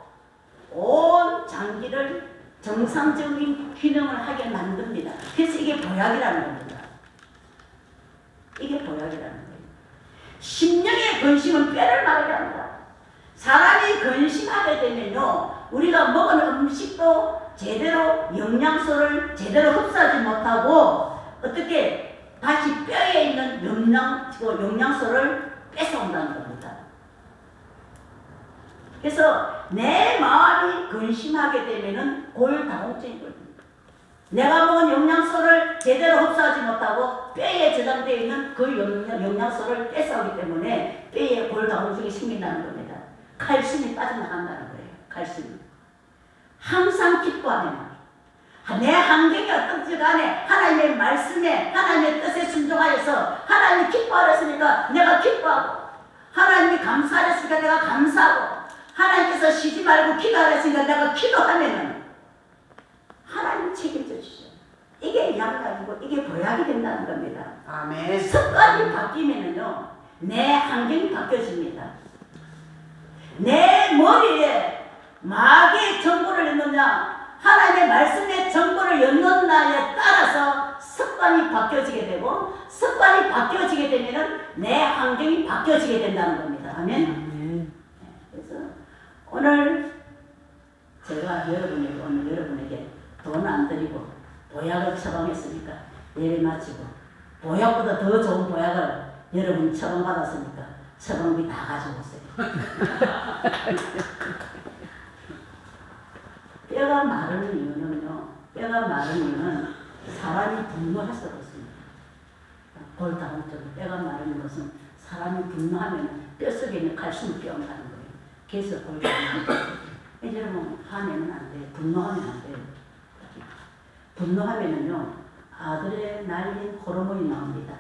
온 장기를 정상적인 기능을 하게 만듭니다. 그래서 이게 보약이라는 겁니다. 이게 보약이라는 거예요. 심령의 근심은 뼈를 마르게 한다. 사람이 근심하게 되면요 우리가 먹은 음식도 제대로 영양소를 제대로 흡수하지 못하고 어떻게 다시 뼈에 있는 영양소를 뺏어온다는 겁니다. 그래서 내 마음이 근심하게 되면은 골다공증이 걸립니다. 내가 먹은 영양소를 제대로 흡수하지 못하고 뼈에 저장되어 있는 그 영양소를 뺏어오기 때문에 뼈에 골다공증이 생긴다는 겁니다. 칼슘이 빠져나간다는 거예요. 칼슘이. 항상 기뻐하면 내 환경이 어떤지 간에 하나님의 말씀에 하나님의 뜻에 순종하여서 하나님이 기뻐하셨으니까 내가 기뻐하고, 하나님이 감사하셨으니까 내가 감사하고, 하나님께서 쉬지 말고 기도하셨으니까 내가 기도하면은 하나님 책임져 주시죠. 이게 양락이고 이게 보약이 된다는 겁니다. 아멘. 습관이 바뀌면은요 내 환경이 바뀌어집니다. 내 머리에 마귀의 정보를 넣느냐 하나님의 말씀의 정보를 넣느냐에 따라서 습관이 바뀌어지게 되고, 습관이 바뀌어지게 되면은 내 환경이 바뀌어지게 된다는 겁니다. 아멘. 그래서 오늘 제가 여러분에게 돈 안 드리고 보약을 처방했으니까 예배 마치고, 보약보다 더 좋은 보약을 여러분이 처방받았으니까 처방비 다 가져오세요. 뼈가 마르는 이유는 사람이 분노해서 그렇습니다. 골다공증, 뼈가 마르는 것은 사람이 분노하면 뼛속에 있는 칼슘을 빼온다는 거예요. 그래서 골다공증. 여러분 화내면 안 돼요. 분노하면 안 돼요. 분노하면은요 아들의 날린 호르몬이 나옵니다.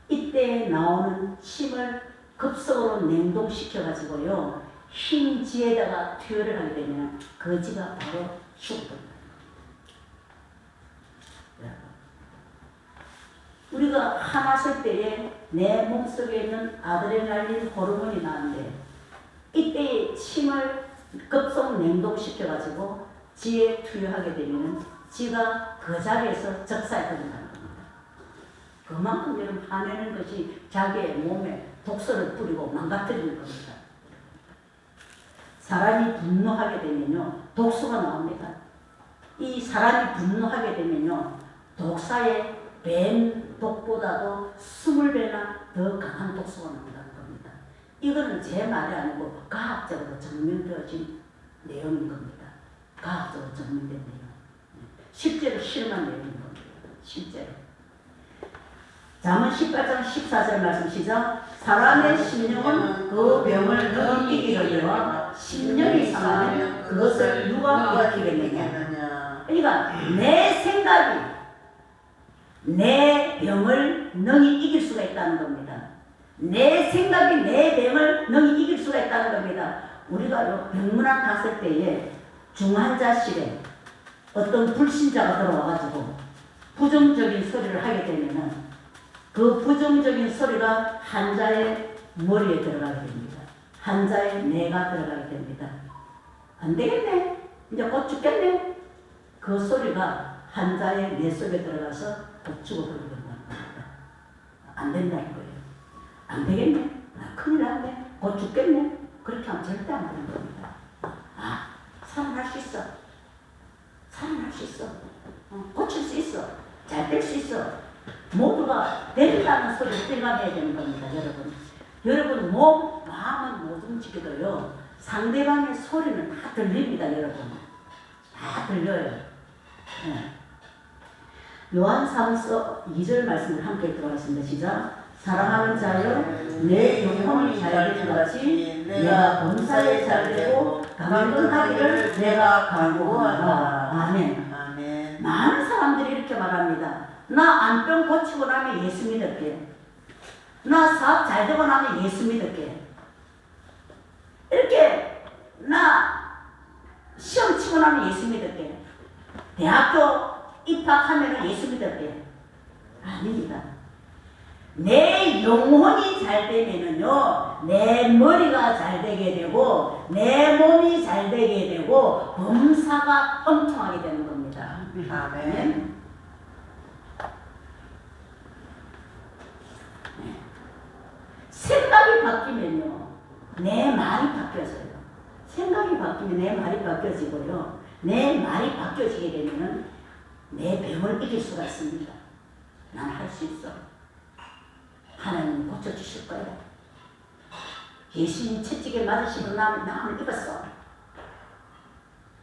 이때 나오는 침을 급속으로 냉동시켜가지고요, 흰 지에다가 투여를 하게 되면 그 지가 바로 죽습니다. 우리가 화났을 때에 내 몸속에 있는 아드레날린 호르몬이 나는데, 이때의 침을 급속 냉동시켜가지고 지에 투여하게 되면 지가 그 자리에서 적사에 들어간다는 겁니다. 그만큼 여러분 화내는 것이 자기의 몸에 독소를 뿌리고 망가뜨리는 겁니다. 사람이 분노하게 되면요, 독소가 나옵니다. 이 사람이 분노하게 되면요, 독사의 뱀 독보다도 20배나 더 강한 독소가 나온다는 겁니다. 이거는 제 말이 아니고 과학적으로 증명되어진 내용인 겁니다. 과학적으로 증명된 내용. 실제로 실험한 내용인 겁니다. 실제로. 잠언 18장 14절 말씀 시작. 사람의 심령은 그 병을 능히 이기려니와 심령이 상하면 그것을 누가 깨닫겠느냐. 그러니까 내 생각이 내 병을 능히 이길 수가 있다는 겁니다. 내 생각이 내 병을 능히 이길 수가 있다는 겁니다. 우리가 병문안 갔을 때에 중환자실에 어떤 불신자가 들어와가지고 부정적인 소리를 하게 되면은 그 부정적인 소리가 환자의 머리에 들어가게 됩니다. 환자의 뇌가 들어가게 됩니다. 안 되겠네. 이제 곧 죽겠네. 그 소리가 환자의 뇌 속에 들어가서 곧 죽어버리게 된다는 겁니다. 안 된다는 거예요. 안 되겠네. 큰일 났네. 곧 죽겠네. 그렇게 하면 절대 안 되는 겁니다. 아, 살아날 수 있어. 살아날 수 있어. 고칠 수 있어. 잘 될 수 있어. 모두가 된다는 소리를 생각해야 되는 겁니다, 여러분. 여러분, 마음은 못 움직여도요, 상대방의 소리는 다 들립니다, 여러분. 다 들려요. 네. 요한사무서 2절 말씀을 함께 읽도록하겠습니다. 시작. 사랑하는 자여, 내 영혼이 잘되는 같이 내가 범사에 잘되고 강건하기를 내가 간구하노라. 아멘. 아멘. 많은 사람들이 이렇게 말합니다. 나 안병 고치고 나면 예수 믿을게. 나 사업 잘 되고 나면 예수 믿을게. 이렇게 나 시험 치고 나면 예수 믿을게. 대학교 입학하면 예수 믿을게. 아닙니다. 내 영혼이 잘 되면은요, 내 머리가 잘 되게 되고 내 몸이 잘 되게 되고 범사가 형통하게 되는 겁니다. 아멘. 생각이 바뀌면요, 내 말이 바뀌어져요. 생각이 바뀌면 내 말이 바뀌어지고요, 내 말이 바뀌어지게 되면은 내 병을 이길 수가 있습니다. 난 할 수 있어. 하나님 고쳐주실 거야. 예수님 채찍에 맞으시고 나는 입었어.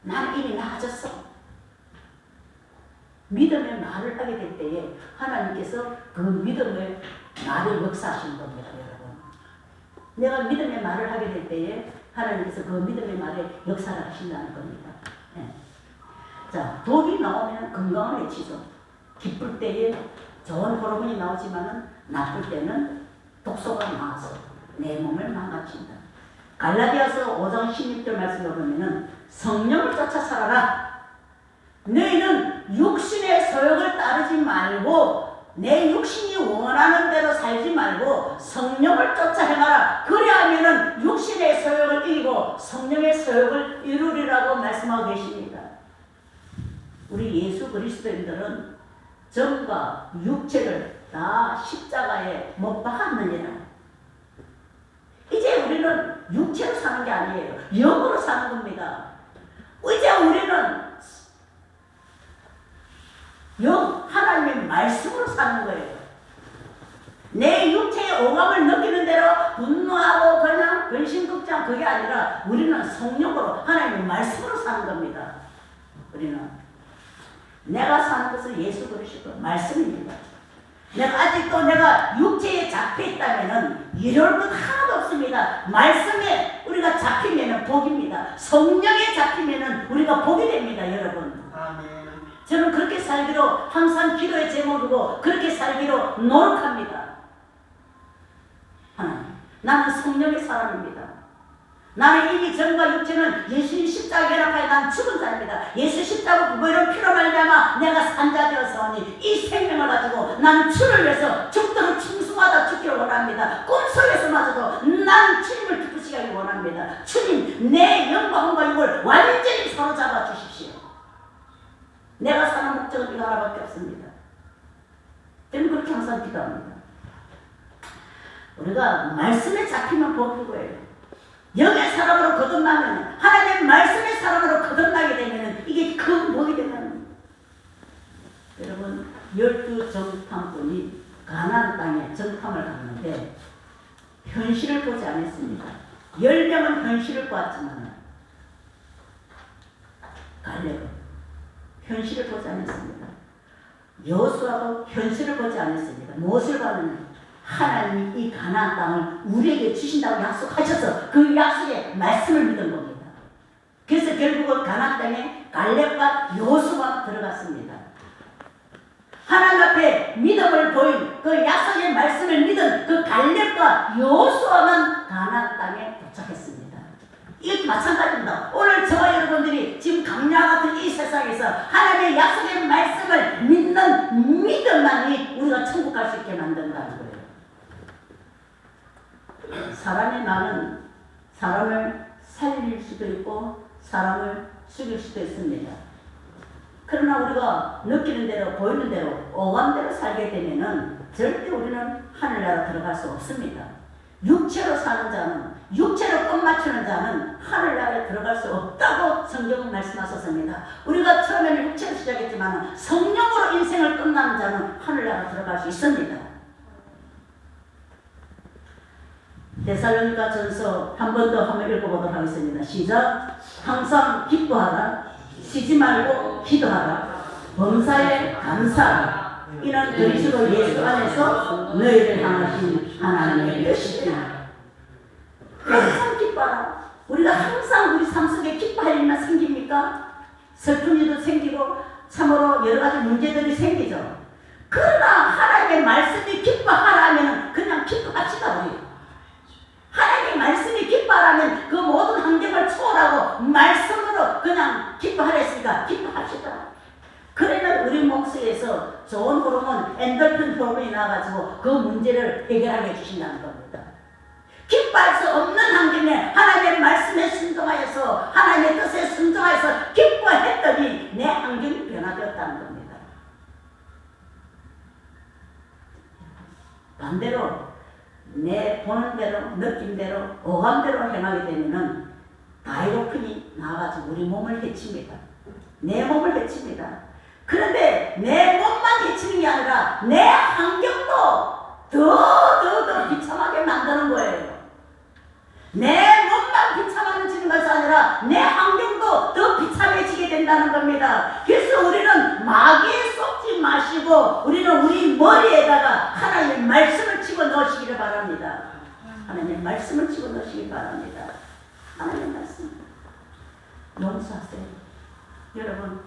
나는 이미 나아졌어. 믿음의 말을 하게 될 때에 하나님께서 그 믿음의 말을 역사하시는 겁니다, 여러분. 내가 믿음의 말을 하게 될 때에 하나님께서 그 믿음의 말에 역사를 하신다는 겁니다. 네. 자, 독이 나오면 건강을 해치죠. 기쁠 때에 좋은 호르몬이 나오지만은 나쁠 때는 독소가 나와서 내 몸을 망가진다. 갈라디아서 5장 16절 말씀을 보면은 성령을 쫓아 살아라. 너희는 육신의 소욕을 따르지 말고 내 육신이 원하는 대로 살지 말고 성령을 쫓아 행하라. 그래야면은 육신의 소욕을 이기고 성령의 소욕을 이루리라고 말씀하고 계십니다. 우리 예수 그리스도인들은 정과 육체를 다 십자가에 못 박았느니라. 이제 우리는 육체로 사는 게 아니에요. 영으로 사는 겁니다. 이제 우리는 하나님의 말씀으로 사는 거예요. 내 육체의 오감을 느끼는 대로 분노하고 그냥 근심걱정 그게 아니라 우리는 성령으로 하나님의 말씀으로 사는 겁니다. 우리는 내가 사는 것은 예수 그리스도 말씀입니다. 아직도 내가 육체에 잡혀 있다면은 이럴 것 하나도 없습니다. 말씀에 우리가 잡히면은 복입니다. 성령에 잡히면은 우리가 복이 됩니다, 여러분. 아멘. 저는 그렇게 살기로 항상 기도의 제목이고 그렇게 살기로 노력합니다. 하나님, 나는 성령의 사람입니다. 나는 이미 정과 육체는 예수님 십자가에 연합하여 난 죽은 자입니다. 예수 십자가 그거로 피로 말미암아 내가 산자 되었사오니 이 생명을 가지고 나는 주를 위해서 죽도록 충성하다 죽기를 원합니다. 꿈속에서마저도 나는 주님을 기쁘시게 하기 원합니다. 주님, 내 영광과 육을 완전히 사로잡아 주십시오. 내가 사는 목적은 이거 하나밖에 없습니다. 저는 그렇게 항상 기도합니다. 우리가 말씀에 잡히면 복인 거예요. 영의 사람으로 거듭나면, 하나님의 말씀의 사람으로 거듭나게 되면 이게 큰 복이 되는. 여러분, 12 정탐꾼이 가나안 땅에 정탐을 갔는데 현실을 보지 않았습니다. 10명은 현실을 보았지만 갈렙은 현실을 보지 않았습니다. 여호수아도 현실을 보지 않았습니다. 무엇을 봤느냐? 하나님이 이 가나안 땅을 우리에게 주신다고 약속하셔서 그 약속의 말씀을 믿은 겁니다. 그래서 결국은 가나안 땅에 갈렙과 여호수아가 들어갔습니다. 하나님 앞에 믿음을 보인 그 약속의 말씀을 믿은 그 갈렙과 여호수아만 가나안 땅에 도착했습니다. 이것도 마찬가지입니다. 오늘 저와 여러분들이 지금 강야 같은 이 세상에서 하나님의 약속의 말씀을 믿는 믿음만이 우리가 천국 갈 수 있게 만든다는 거예요. 사람의 말은 사람을 살릴 수도 있고 사람을 죽일 수도 있습니다. 그러나 우리가 느끼는 대로 보이는 대로 오감대로 살게 되면은 절대 우리는 하늘나라 들어갈 수 없습니다. 육체로 사는 자는, 육체로 끝 맞추는 자는 하늘나라에 들어갈 수 없다고 성경은 말씀하셨습니다. 우리가 처음에는 육체로 시작했지만 성령으로 인생을 끝나는 자는 하늘나라 들어갈 수 있습니다. 데살로니가 전서 한 번 더 한번 읽어보도록 하겠습니다. 시작. 항상 기뻐하라. 쉬지 말고 기도하라. 범사에 감사하라. 이는 그리스도 예수 안에서 너희를 향하신 하나님의 뜻이니라. 항상 기뻐하라. 우리가 항상 우리 삶 속에 기뻐할 일만 생깁니까? 슬픈 일도 생기고 참으로 여러 가지 문제들이 생기죠. 그러나 하나님의 말씀이 기뻐하라 하면 그냥 기뻐합시다. 우리 하나님의 말씀이 기뻐하라면 그 모든 환경을 초월하고 말씀으로 그냥 기뻐하라 했으니까 기뻐합시다. 그러면 우리 목소리에서 좋은 호르몬, 엔돌핀 호르몬이 나와가지고 그 문제를 해결하게 해주신다는 겁니다. 기뻐할 수 없는 환경에 하나님의 말씀에 순종하여서 하나님의 뜻에 순종하여서 기뻐했더니 내 환경이 변화되었다는 겁니다. 반대로 내 보는 대로, 느낀 대로, 오감대로 행하게 되면은 다이로큰이 나와가지고 우리 몸을 해칩니다. 내 몸을 해칩니다. 그런데 내 몸만 해치는 게 아니라 내 환경도 더 비참하게 만드는 거예요. 내 몸만 비참해지는 것이 아니라 내 환경도 더 비참해지게 된다는 겁니다. 그래서 우리는 마귀에 속지 마시고 우리는 우리 머리에다가 하나님의 말씀을 집어넣으시기를 바랍니다. 하나님의 말씀을 집어넣으시기 바랍니다. 하나님의 말씀 용서하세요. 여러분,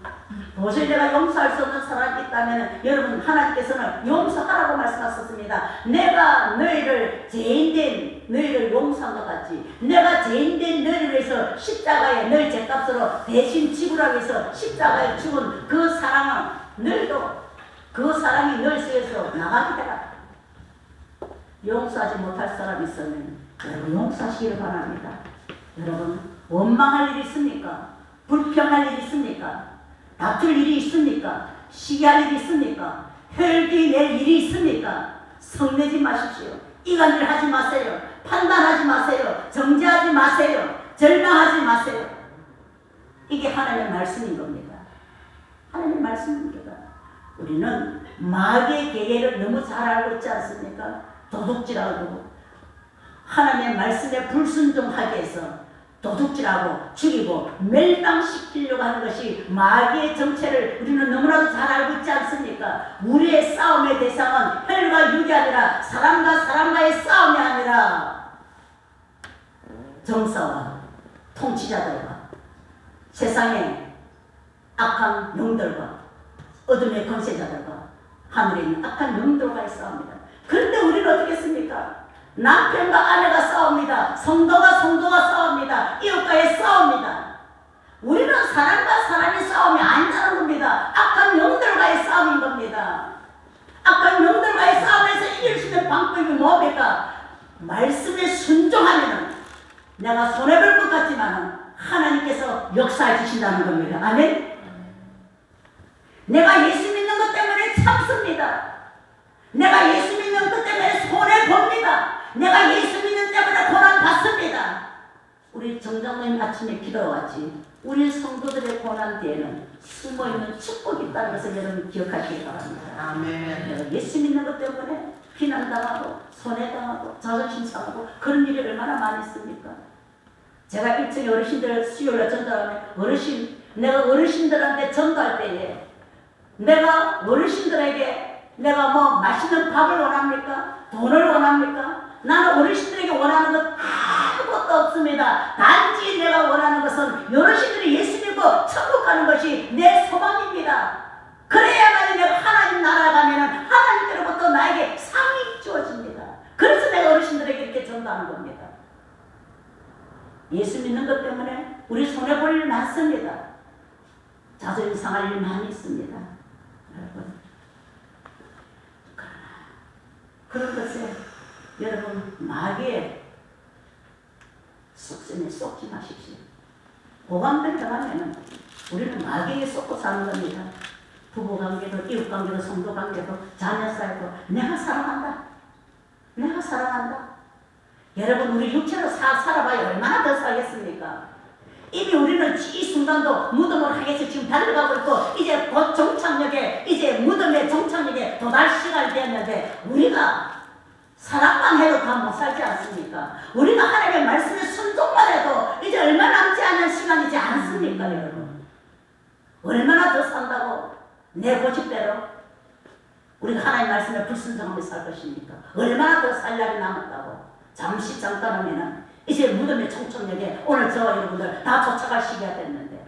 도저히 내가 용서할 수 없는 사람이 있다면 여러분, 하나님께서는 용서하라고 말씀하셨습니다. 내가 너희를 죄인된 너희를 용서한 것 같이 내가 죄인된 너희를 위해서 십자가에 너희 죄값으로 대신 지불하기 위해서 십자가에 죽은 그 사랑은 너희도 그 사랑이 너희 속에서 나가게 되라. 용서하지 못할 사람이 있으면 여러분 용서하시기를 바랍니다. 여러분, 원망할 일이 있습니까? 불평할 일이 있습니까? 다툴 일이 있습니까? 시기할 일이 있습니까? 혈기 낼 일이 있습니까? 성내지 마십시오. 이간질 하지 마세요. 판단하지 마세요. 정죄하지 마세요. 절망하지 마세요. 이게 하나님의 말씀인 겁니다. 하나님의 말씀입니다. 우리는 마귀의 계계를 너무 잘 알고 있지 않습니까? 도둑질하고 하나님의 말씀에 불순종하게 해서 도둑질하고 죽이고 멸망시키려고 하는 것이 마귀의 정체를 우리는 너무나도 잘 알고 있지 않습니까? 우리의 싸움의 대상은 혈과 육이 아니라 사람과 사람과의 싸움이 아니라 정사와 통치자들과 세상의 악한 영들과 권세자들과 하늘에 있는 악한 영들과의 싸움이다. 그런데 우리는 어떻게 했습니까? 남편과 아내가 싸웁니다. 성도가 싸웁니다. 이웃과의 싸움입니다. 우리는 사람과 사람의 싸움이 아니라는 겁니다. 악한 영들과의 싸움인 겁니다. 악한 영들과의 싸움에서 이길 수 있는 방법이 뭡니까? 말씀에 순종하면 내가 손해볼 것 같지만 하나님께서 역사해 주신다는 겁니다. 아멘? 내가 예수 믿는 것 때문에 참습니다. 내가 예수 믿는 것 때문에 손해봅니다. 내가 예수 믿는 때문에 고난 받습니다. 우리 정장모님 아침에 기도하지 우리 성도들의 고난 뒤에는 숨어있는 축복이 있다는 것을 여러분 기억하시기 바랍니다. 아멘. 내가 예수 믿는 것 때문에 비난당하고 손해당하고 자존심 상하고 그런 일이 얼마나 많이 있습니까? 제가 일찍 어르신들 수요일에 전달하면 내가 어르신들한테 전도할 때에 내가 어르신들에게 내가 뭐 맛있는 밥을 원합니까? 돈을 원합니까? 나는 어르신들에게 원하는 것 아무것도 없습니다. 단지 내가 원하는 것은 어르신들이 예수 믿고 천국 가는 것이 내 소망입니다. 그래야만 내가 하나님 나라 가면은 하나님께로부터 나에게 상이 주어집니다. 그래서 내가 어르신들에게 이렇게 전도하는 겁니다. 예수 믿는 것 때문에 우리 손해볼 일 많습니다. 자존심 상할 일 많이 있습니다. 여러분, 그런 것에 여러분 마귀의 속셈에 쏙지 마십시오. 고관들 들어가면 우리는 마귀에 쏙고 사는 겁니다. 부부관계도 이웃관계도 성도관계도 자녀사이도 내가 사랑한다. 내가 사랑한다. 여러분 우리 육체로 살아봐야 얼마나 더 살겠습니까? 이미 우리는 이 순간도 무덤을 향해서 지금 달려가고 있고 이제 곧 정착역에 이제 무덤의 정착역에 도달 시간이 되었는데 우리가 사랑만 해도 다 못 살지 않습니까? 우리가 하나님의 말씀에 순종만 해도 이제 얼마 남지 않은 시간이지 않습니까 여러분? 얼마나 더 산다고 내 고집대로 우리가 하나님 말씀에 불순종하며 살 것입니까? 얼마나 더 살 날이 남았다고 잠시 잠깐하면은 이제 무덤의 청천역에 오늘 저와 여러분들 다 도착할 시기가 됐는데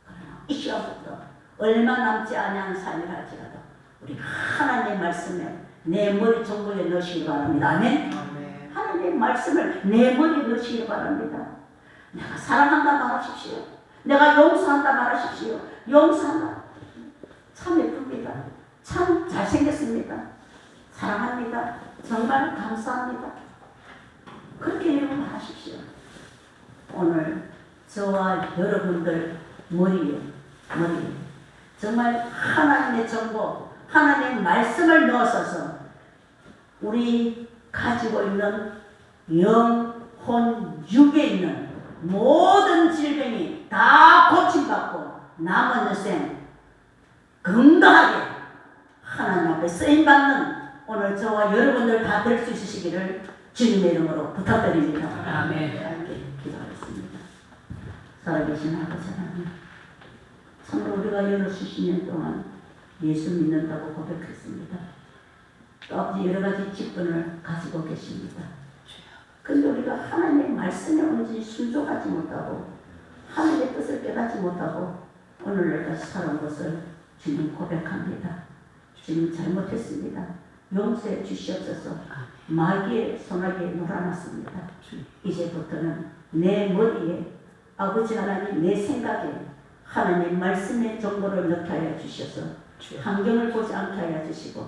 그러나 이 시간부터 얼마 남지 않은 삶이라 할지라도 우리 하나님의 말씀에 내 머리 정보에 넣으시기 바랍니다. 아멘? 하나님의 말씀을 내 머리에 넣으시기 바랍니다. 내가 사랑한다 말하십시오. 내가 용서한다 말하십시오. 용서한다. 참 예쁩니다. 참 잘생겼습니다. 사랑합니다. 정말 감사합니다. 그렇게 여러분 하십시오. 오늘 저와 여러분들 머리에 정말 하나님의 정보, 하나님의 말씀을 넣어서 우리 가지고 있는 영혼, 육에 있는 모든 질병이 다 고침받고 남은 여생 건강하게 하나님 앞에 쓰임받는 오늘 저와 여러분들 다 될 수 있으시기를 주님의 이름으로 부탁드립니다. 아멘. 함께 기도하겠습니다. 살아계신 아버지 하나님, 참으로 우리가 60년 동안 예수 믿는다고 고백했습니다. 또 아버지 여러 가지 직분을 가지고 계십니다. 그런데 우리가 하나님의 말씀에 온전히 순종하지 못하고 하나님의 뜻을 깨닫지 못하고 오늘날까지 살아온 것을 주님 고백합니다. 주님 잘못했습니다. 용서해 주시옵소서. 마귀의 손아귀에 놀아놨습니다. 이제부터는 내 머리에 아버지 하나님 내 생각에 하나님 말씀의 정보를 넣게 하여 주셔서 환경을 보지 않게 하여 주시고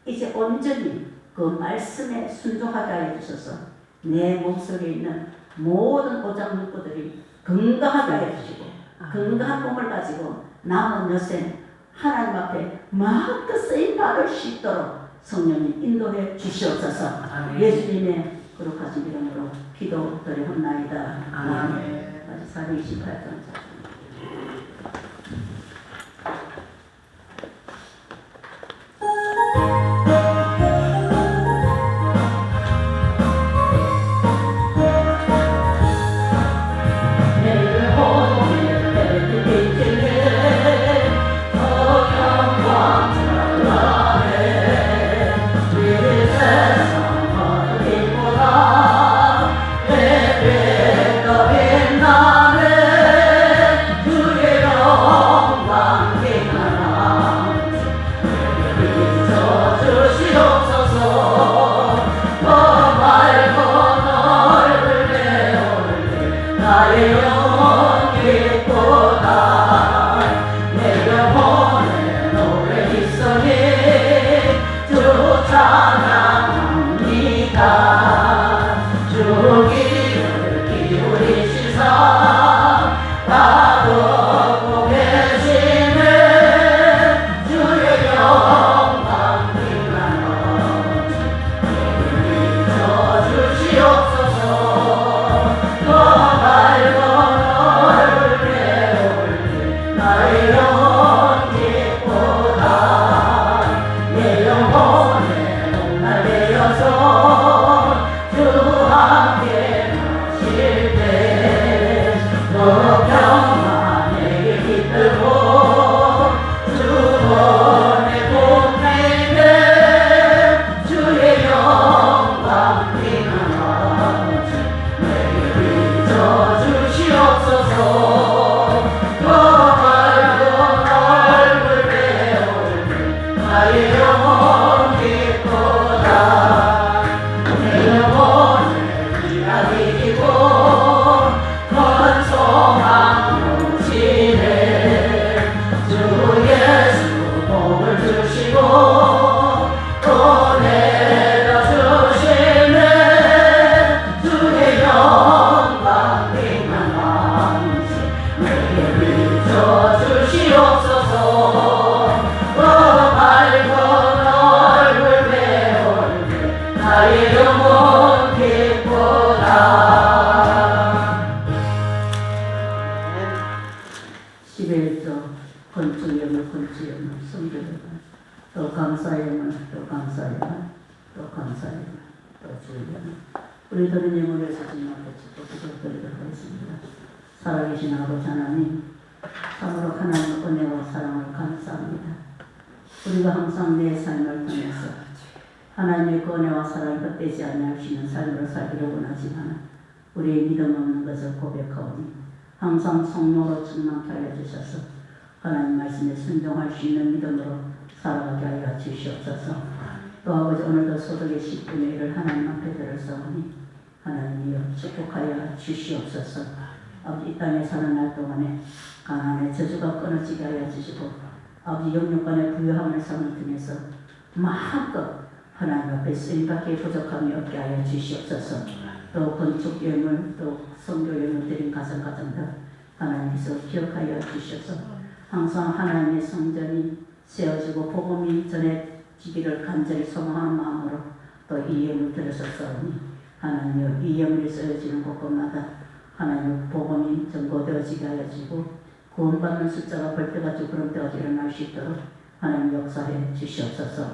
이제 온전히 그 말씀에 순종하게 하여 주셔서 내 몸속에 있는 모든 오장육부들이 건강하게 하여 주시고 건강한 몸을 가지고 남은 여생 하나님 앞에 마음껏 쓰임 받을 수 있도록 성령님 인도해 주시옵소서. 예수님의 거룩하신 이름으로 기도드리옵나이다. 아멘. 428장 나의 영혼 기쁘다 내 영혼을 이야기고 건소망 넘치네 주 예수 복을 주시고 또 내려주시네 주의 영광 빛난 왕이시 내게 비춰주시옵소서 밝은 얼굴 배울 때 나의 영혼 기쁘다 11조 건축염을 건축염을 성교염을 또 감사염을 또 감사염을 또 감사염을 또 주염을 우리들은 영혼을 사진 앞에 축복을 드리도록 하겠습니다. 살아계신 아버지 하나님 참으로 하나님의 은혜와 사랑을 감사합니다. 우리가 항상 내 삶을 통해서 하나님의 그 은혜와 사랑을 헛되지 않을 수 있는 삶으로 살기를 원하지만 우리의 믿음 없는 것을 고백하오니 항상 성령으로 충만케 하여 주셔서 하나님 말씀에 순종할 수 있는 믿음으로 살아가게 하여 주시옵소서. 또 아버지 오늘도 소득의 10분의 1을 하나님 앞에 들었사오니 하나님이여 축복하여 주시옵소서. 아버지 이 땅에 사는 날 동안에 가난의 저주가 끊어지게 하여 주시고 아버지 영육간의 부유함을 삶을 통해서 마음껏 하나님 앞에 쓰임받기에 부족함이 없게 하여 주시옵소서. 또 건축예물 또 성교예물 드린 가정들 하나님께서 기억하여 주셔서 항상 하나님의 성전이 세워지고 복음이 전해지기를 간절히 소망하는 마음으로 또 이 예물 드렸었사오니 하나님여 이 예물이 쓰여지는 곳곳마다 하나님 복음이 전고되어지게 하여 주시고 구원받는 숫자가 벌떼같이 구름대같이 일어날 수 있도록 하나님 역사해 주시옵소서.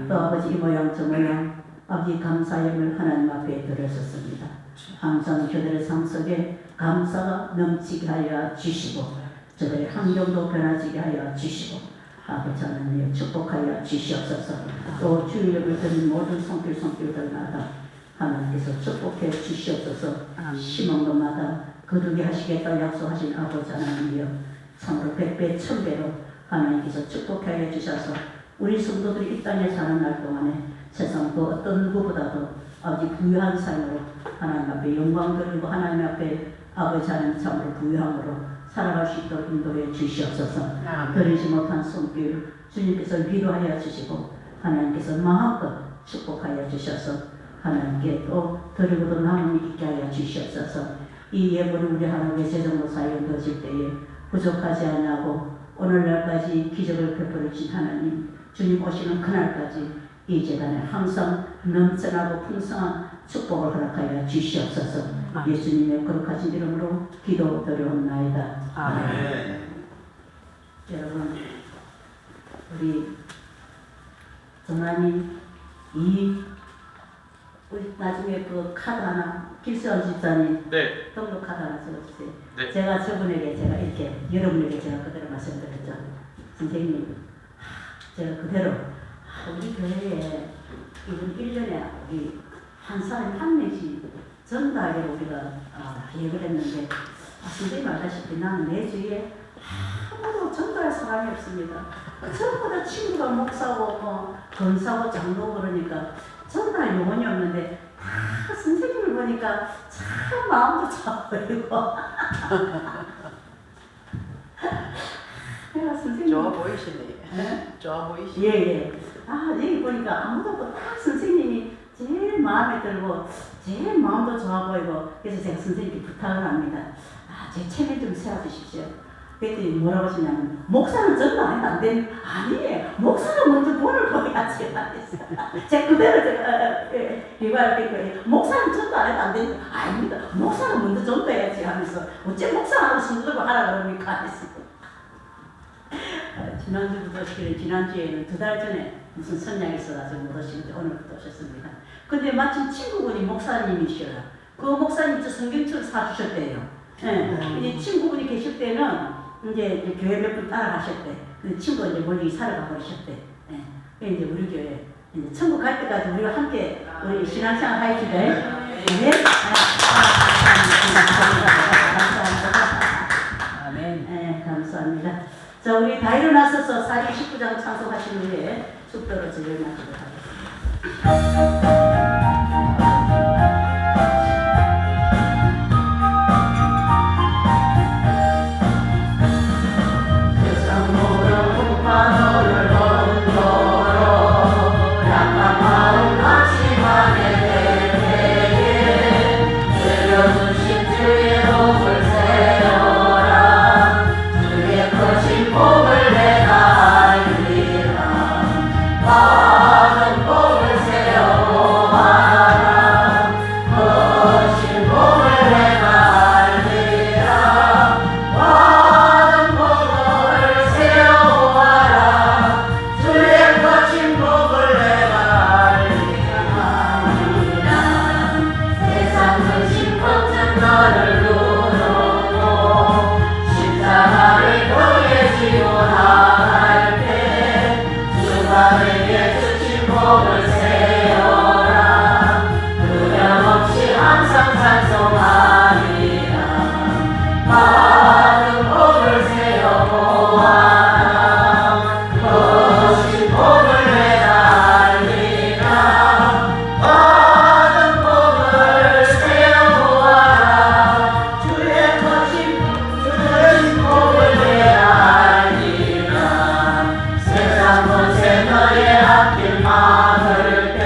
또 아버지 이 모양 저 모양 아버지 감사임을 하나님 앞에 드렸었습니다. 항상 저들의 삶 속에 감사가 넘치게 하여 주시고 저들의 환경도 변화지게 하여 주시고 아버지 하나님 축복하여 주시옵소서. 또 주일을 드린 모든 손길들마다 하나님께서 축복해 주시옵소서. 심은 것마다 거두게 하시겠다 약속하신 아버지 하나님이여 참으로 100배 1000배로 하나님께서 축복하여 주셔서 우리 성도들이 이 땅에 사는 날 동안에 세상 그 어떤 누구보다도 아버지 부유한 삶으로 하나님 앞에 영광 돌리고 하나님 앞에 아버지 하나님 참으로 부유함으로 살아갈 수 있도록 인도해 주시옵소서. 드리지 못한 손길 주님께서 위로하여 주시고 하나님께서 마음껏 축복하여 주셔서 하나님께 또 드리고도 남음이 있게 하여 주시옵소서. 이 예물을 우리 하나님의 재정으로 사용되어질 때에 부족하지 아니하고 오늘날까지 기적을 베풀어 주신 하나님 주님 오시는 그날까지 이 재단에 항상 넘쳐나고 풍성한 축복을 허락하여 주시옵소서. 예수님의 거룩하신 이름으로 기도드려옵나이다. 아멘. 여러분 우리 정한이 우리 나중에 그 카드 하나 길수원 집사님 등록 카드 하나 적어주세요. 제가 저분에게 제가 이렇게 여러분에게 제가 그대로 말씀드렸죠. 선생님 제가 그대로 우리 교회에 이번 1년에 우리 한 사람 한 명씩 전달에 우리가 예고를 했는데 선생님 알다시피 나는 내 주위에 아무도 전달할 사람이 없습니다. 전부 다 친구가 목사고 권사고 장로고 그러니까 전달 요원이 없는데 다 선생님을 보니까 참 마음도 차버리고 내가 선생님 좋아 보이시네. 네? 좋아 보이시네. 예예. 여기 보니까 아무도 없고 딱 선생님이 제일 마음에 들고 제일 마음도 좋아 보이고 그래서 제가 선생님께 부탁을 합니다. 제 책을 좀 세워주십시오. 그랬더니 뭐라고 하시냐면 목사는 전도 안 해도 안 되는 아니에요. 목사가 먼저 돈을 벌어야지. 제가 그대로 제가 리바이벌 목사는 전도 안 해도 안 되는 아닙니다. 목사가 먼저 전도해야지 하면서 어째 목사하고 성도가 하라 그럽니까? 지난주부터 지난주에는 2달 전에 무슨 선약이 있어가지고 못 오시는데 오늘부터 오셨습니다. 근데 마침 친구분이 목사님이시라. 그 목사님 저 성경책을 사주셨대요. 이 친구분이 계실 때는 이제 교회 몇 분 따라가셨대. 근데 친구가 이제 멀리 이사를 가버리셨대. 이제 우리 교회 이제 천국 갈 때까지 우리가 함께 우리 신앙생활 하시죠. 네. 아멘. 네, 감사합니다. 자, 우리 다 일어나서서 4기 19장 찬송하신 후에 세상 모든 풍파도를 건너러 약한 마음 낙심하게 될 때에 내려주신 주의 복을 세워라. 주의 크신 복을 내가 알리라. 많은 복을 세워보아라. 크신 복을 내가 알리라. 많은 복을 세워보아라. 주의 크신 복을 내가 알리라. 세상 근심 걱정 너를 누르고 십자가를 병에 지고 나갈 때 주가 내게 주신 복을 세워라. 두려움없이 항상 찬송하리라. 많은 복을 세워보아라. 크신 복을 내가 알리라. 많은 복을 세워보아라. 주의 크신 복을 내가 알리라. 세상 권세 너의 앞길 막을 때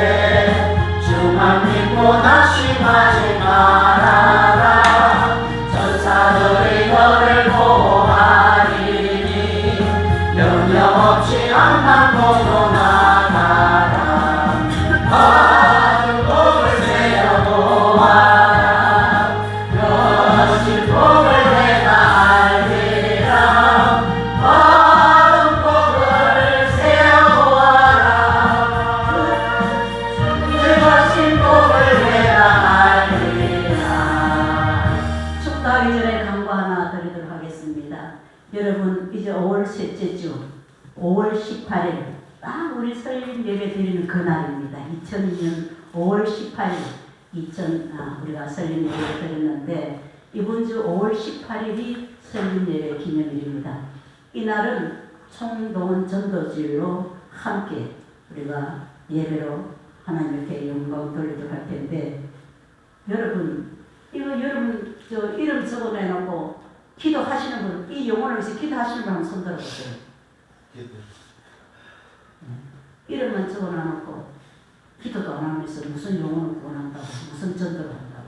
주만 믿고 낙심하지 말아라. 전사들이 너를 보호하리니 염려없이 안방으로 나가라. 많은 복을 세워보아라. 크신 복을 내가 알리라. 많은 복을 세워보아라. 주의 크신 복을 내가 알리라. 축도하기 전에 간구 하나 드리도록 하겠습니다. 여러분 이제 5월 셋째 주 5월 18일 딱 우리 설립 예배 드리는 그날입니다. 2002년 5월 18일 우리가 설립 예배 드렸는데 이번 주 5월 18일이 설립 예배 기념일입니다. 이날은 총동원 전도주일로 함께 우리가 예배로 하나님께 영광 돌리도록 할 텐데 여러분 저 이름 적어내놓고 기도하시는 분, 이 영혼을 위해서 기도하시는 분 한번 손 들어보세요. 이름만 적어놔놓고 기도도 안 하면서 무슨 영혼을 구원한다고 무슨 전도를 한다고.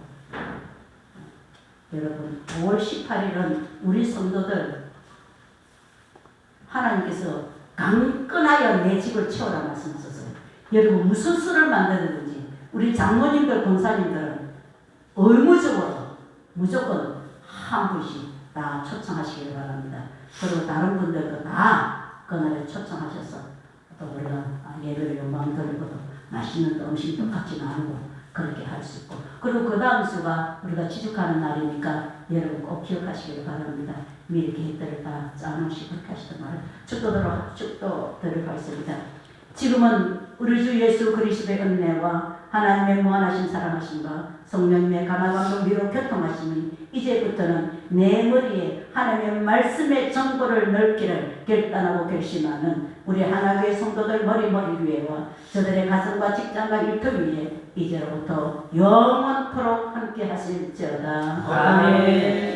여러분 5월 18일은 우리 성도들 하나님께서 강건하여 내 집을 채워라 말씀하셨어요. 여러분 무슨 수를 만드든지 우리 장로님들 권사님들은 의무적으로 무조건 한 분씩 다 초청하시길 바랍니다. 그리고 다른 분들도 다 그날에 초청하셔서 또 우리가 예배를 영광 드리고도 맛있는 음식도 같이 나누고 그렇게 할 수 있고 그리고 그 다음 주가 우리가 지축하는 날이니까 여러분 꼭 기억하시길 바랍니다. 미리 계획들을 다 짜놓으시고 그렇게 하시던 말을 축도드리고 있습니다. 지금은 우리 주 예수 그리스도의 은혜와 하나님의 무한하신 사랑하심과 성령님의 감화감동 위로 교통하심이 이제부터는 내 머리에 하나님의 말씀의 정보를 넓기를 결단하고 결심하는 우리 하나교회 성도들 머리 위에와 저들의 가정과 직장과 일터 위에 이제로부터 영원토록 함께 하실지어다. 아멘.